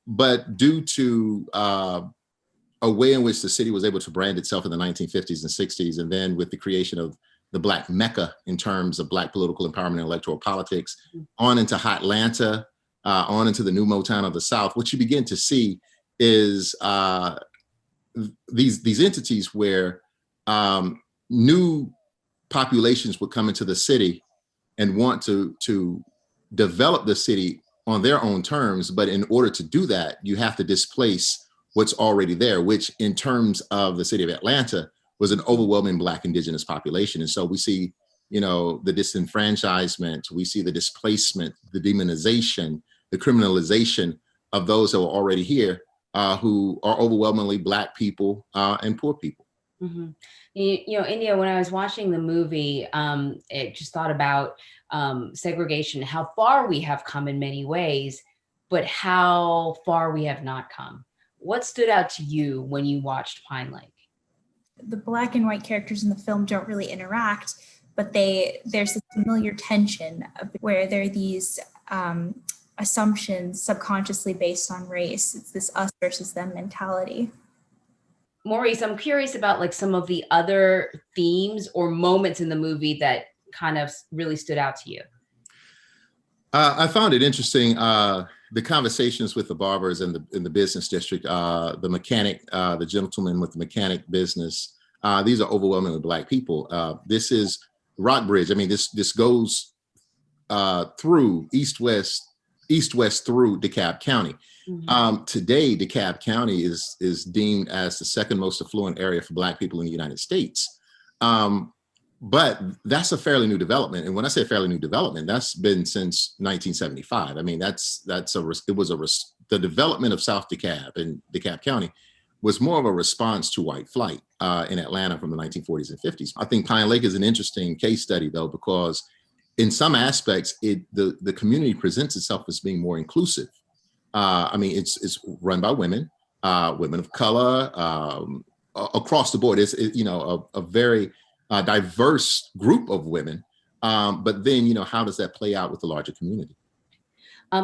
But due to a way in which the city was able to brand itself in the 1950s and 60s, and then with the creation of the Black Mecca in terms of Black political empowerment and electoral politics, on into Hotlanta, on into the new Motown of the South, what you begin to see is these entities where new populations would come into the city and want to develop the city on their own terms. But in order to do that, you have to displace what's already there, which in terms of the city of Atlanta was an overwhelming Black indigenous population. And so we see, the disenfranchisement, we see the displacement, the demonization, the criminalization of those that were already here, who are overwhelmingly Black people and poor people. Mm-hmm. India, when I was watching the movie, it just thought about segregation, how far we have come in many ways, but how far we have not come. What stood out to you when you watched Pine Lake? The Black and white characters in the film don't really interact, but there's this familiar tension where there are these assumptions subconsciously based on race. It's this us versus them mentality. Maurice, I'm curious about like some of the other themes or moments in the movie that kind of really stood out to you. I found it interesting, the conversations with the barbers in the business district, the mechanic, the gentleman with the mechanic business. These are overwhelmingly Black people. This is Rockbridge. I mean, this goes through east-west through DeKalb County. Mm-hmm. Today, DeKalb County is deemed as the second most affluent area for Black people in the United States. But that's a fairly new development. And when I say fairly new development, that's been since 1975. I mean, the development of South DeKalb and DeKalb County was more of a response to white flight in Atlanta from the 1940s and 50s. I think Pine Lake is an interesting case study, though, because in some aspects, the community presents itself as being more inclusive. I mean, it's run by women, women of color, across the board. It's a very diverse group of women. But then, how does that play out with the larger community?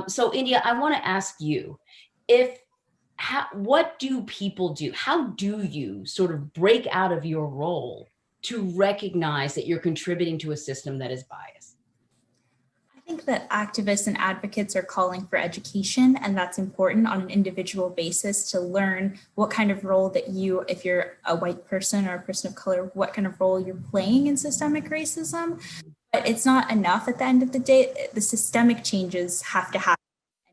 So India, I want to ask you, if what do people do? How do you sort of break out of your role to recognize that you're contributing to a system that is biased? I think that activists and advocates are calling for education, and that's important on an individual basis to learn what kind of role that you, if you're a white person or a person of color, what kind of role you're playing in systemic racism. But it's not enough at the end of the day. The systemic changes have to happen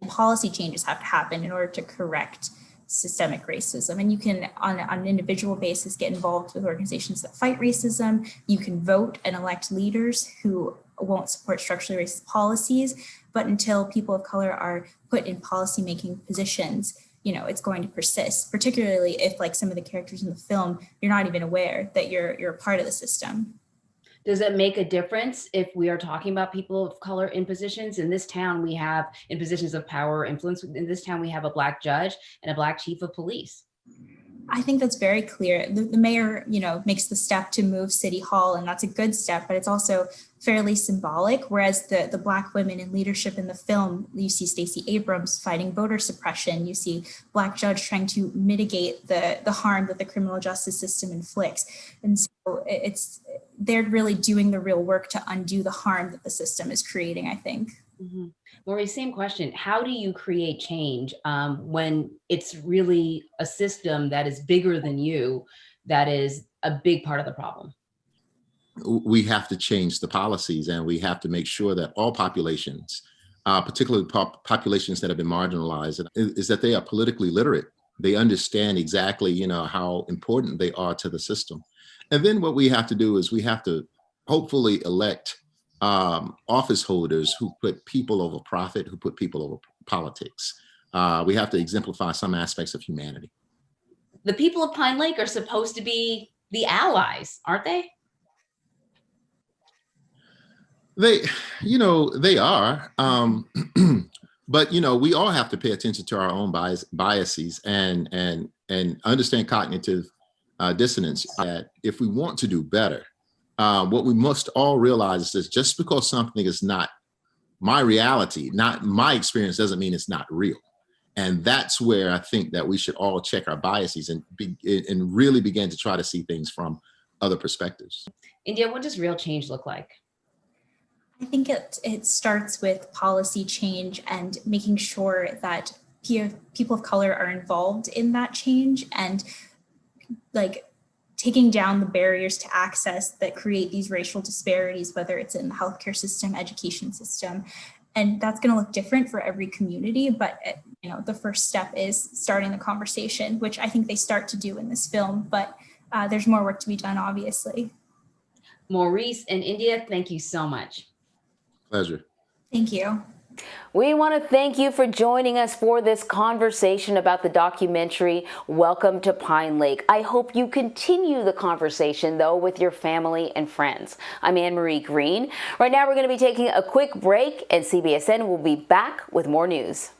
and policy changes have to happen in order to correct systemic racism. And you can, on an individual basis, get involved with organizations that fight racism. You can vote and elect leaders who won't support structurally racist policies. But until people of color are put in policymaking positions, it's going to persist, particularly if, like some of the characters in the film, you're not even aware that you're a part of the system. Does it make a difference if we are talking about people of color in positions? In this town, we have, in positions of power or influence, in this town, we have a Black judge and a Black chief of police. I think that's very clear. The mayor, makes the step to move City Hall, and that's a good step, but it's also fairly symbolic. Whereas the Black women in leadership in the film, you see Stacey Abrams fighting voter suppression. You see Black judge trying to mitigate the harm that the criminal justice system inflicts. And so they're really doing the real work to undo the harm that the system is creating, I think. Mm-hmm. Maurice, same question. How do you create change when it's really a system that is bigger than you, that is a big part of the problem? We have to change the policies, and we have to make sure that all populations, particularly populations that have been marginalized, is that they are politically literate. They understand exactly, how important they are to the system. And then what we have to do is we have to hopefully elect office holders who put people over profit, who put people over politics. We have to exemplify some aspects of humanity. The people of Pine Lake are supposed to be the allies, aren't they? They are. But, we all have to pay attention to our own biases and understand cognitive dissonance. That if we want to do better, what we must all realize is just because something is not my reality, not my experience, doesn't mean it's not real. And that's where I think that we should all check our biases and really begin to try to see things from other perspectives. India, what does real change look like? I think it starts with policy change and making sure that people of color are involved in that change, and taking down the barriers to access that create these racial disparities, whether it's in the healthcare system, education system. And that's going to look different for every community, but the first step is starting the conversation, which I think they start to do in this film, but there's more work to be done, obviously. Maurice and India, thank you so much. Pleasure. Thank you. We want to thank you for joining us for this conversation about the documentary, Welcome to Pine Lake. I hope you continue the conversation, though, with your family and friends. I'm Anne-Marie Green. Right now, we're going to be taking a quick break, and CBSN will be back with more news.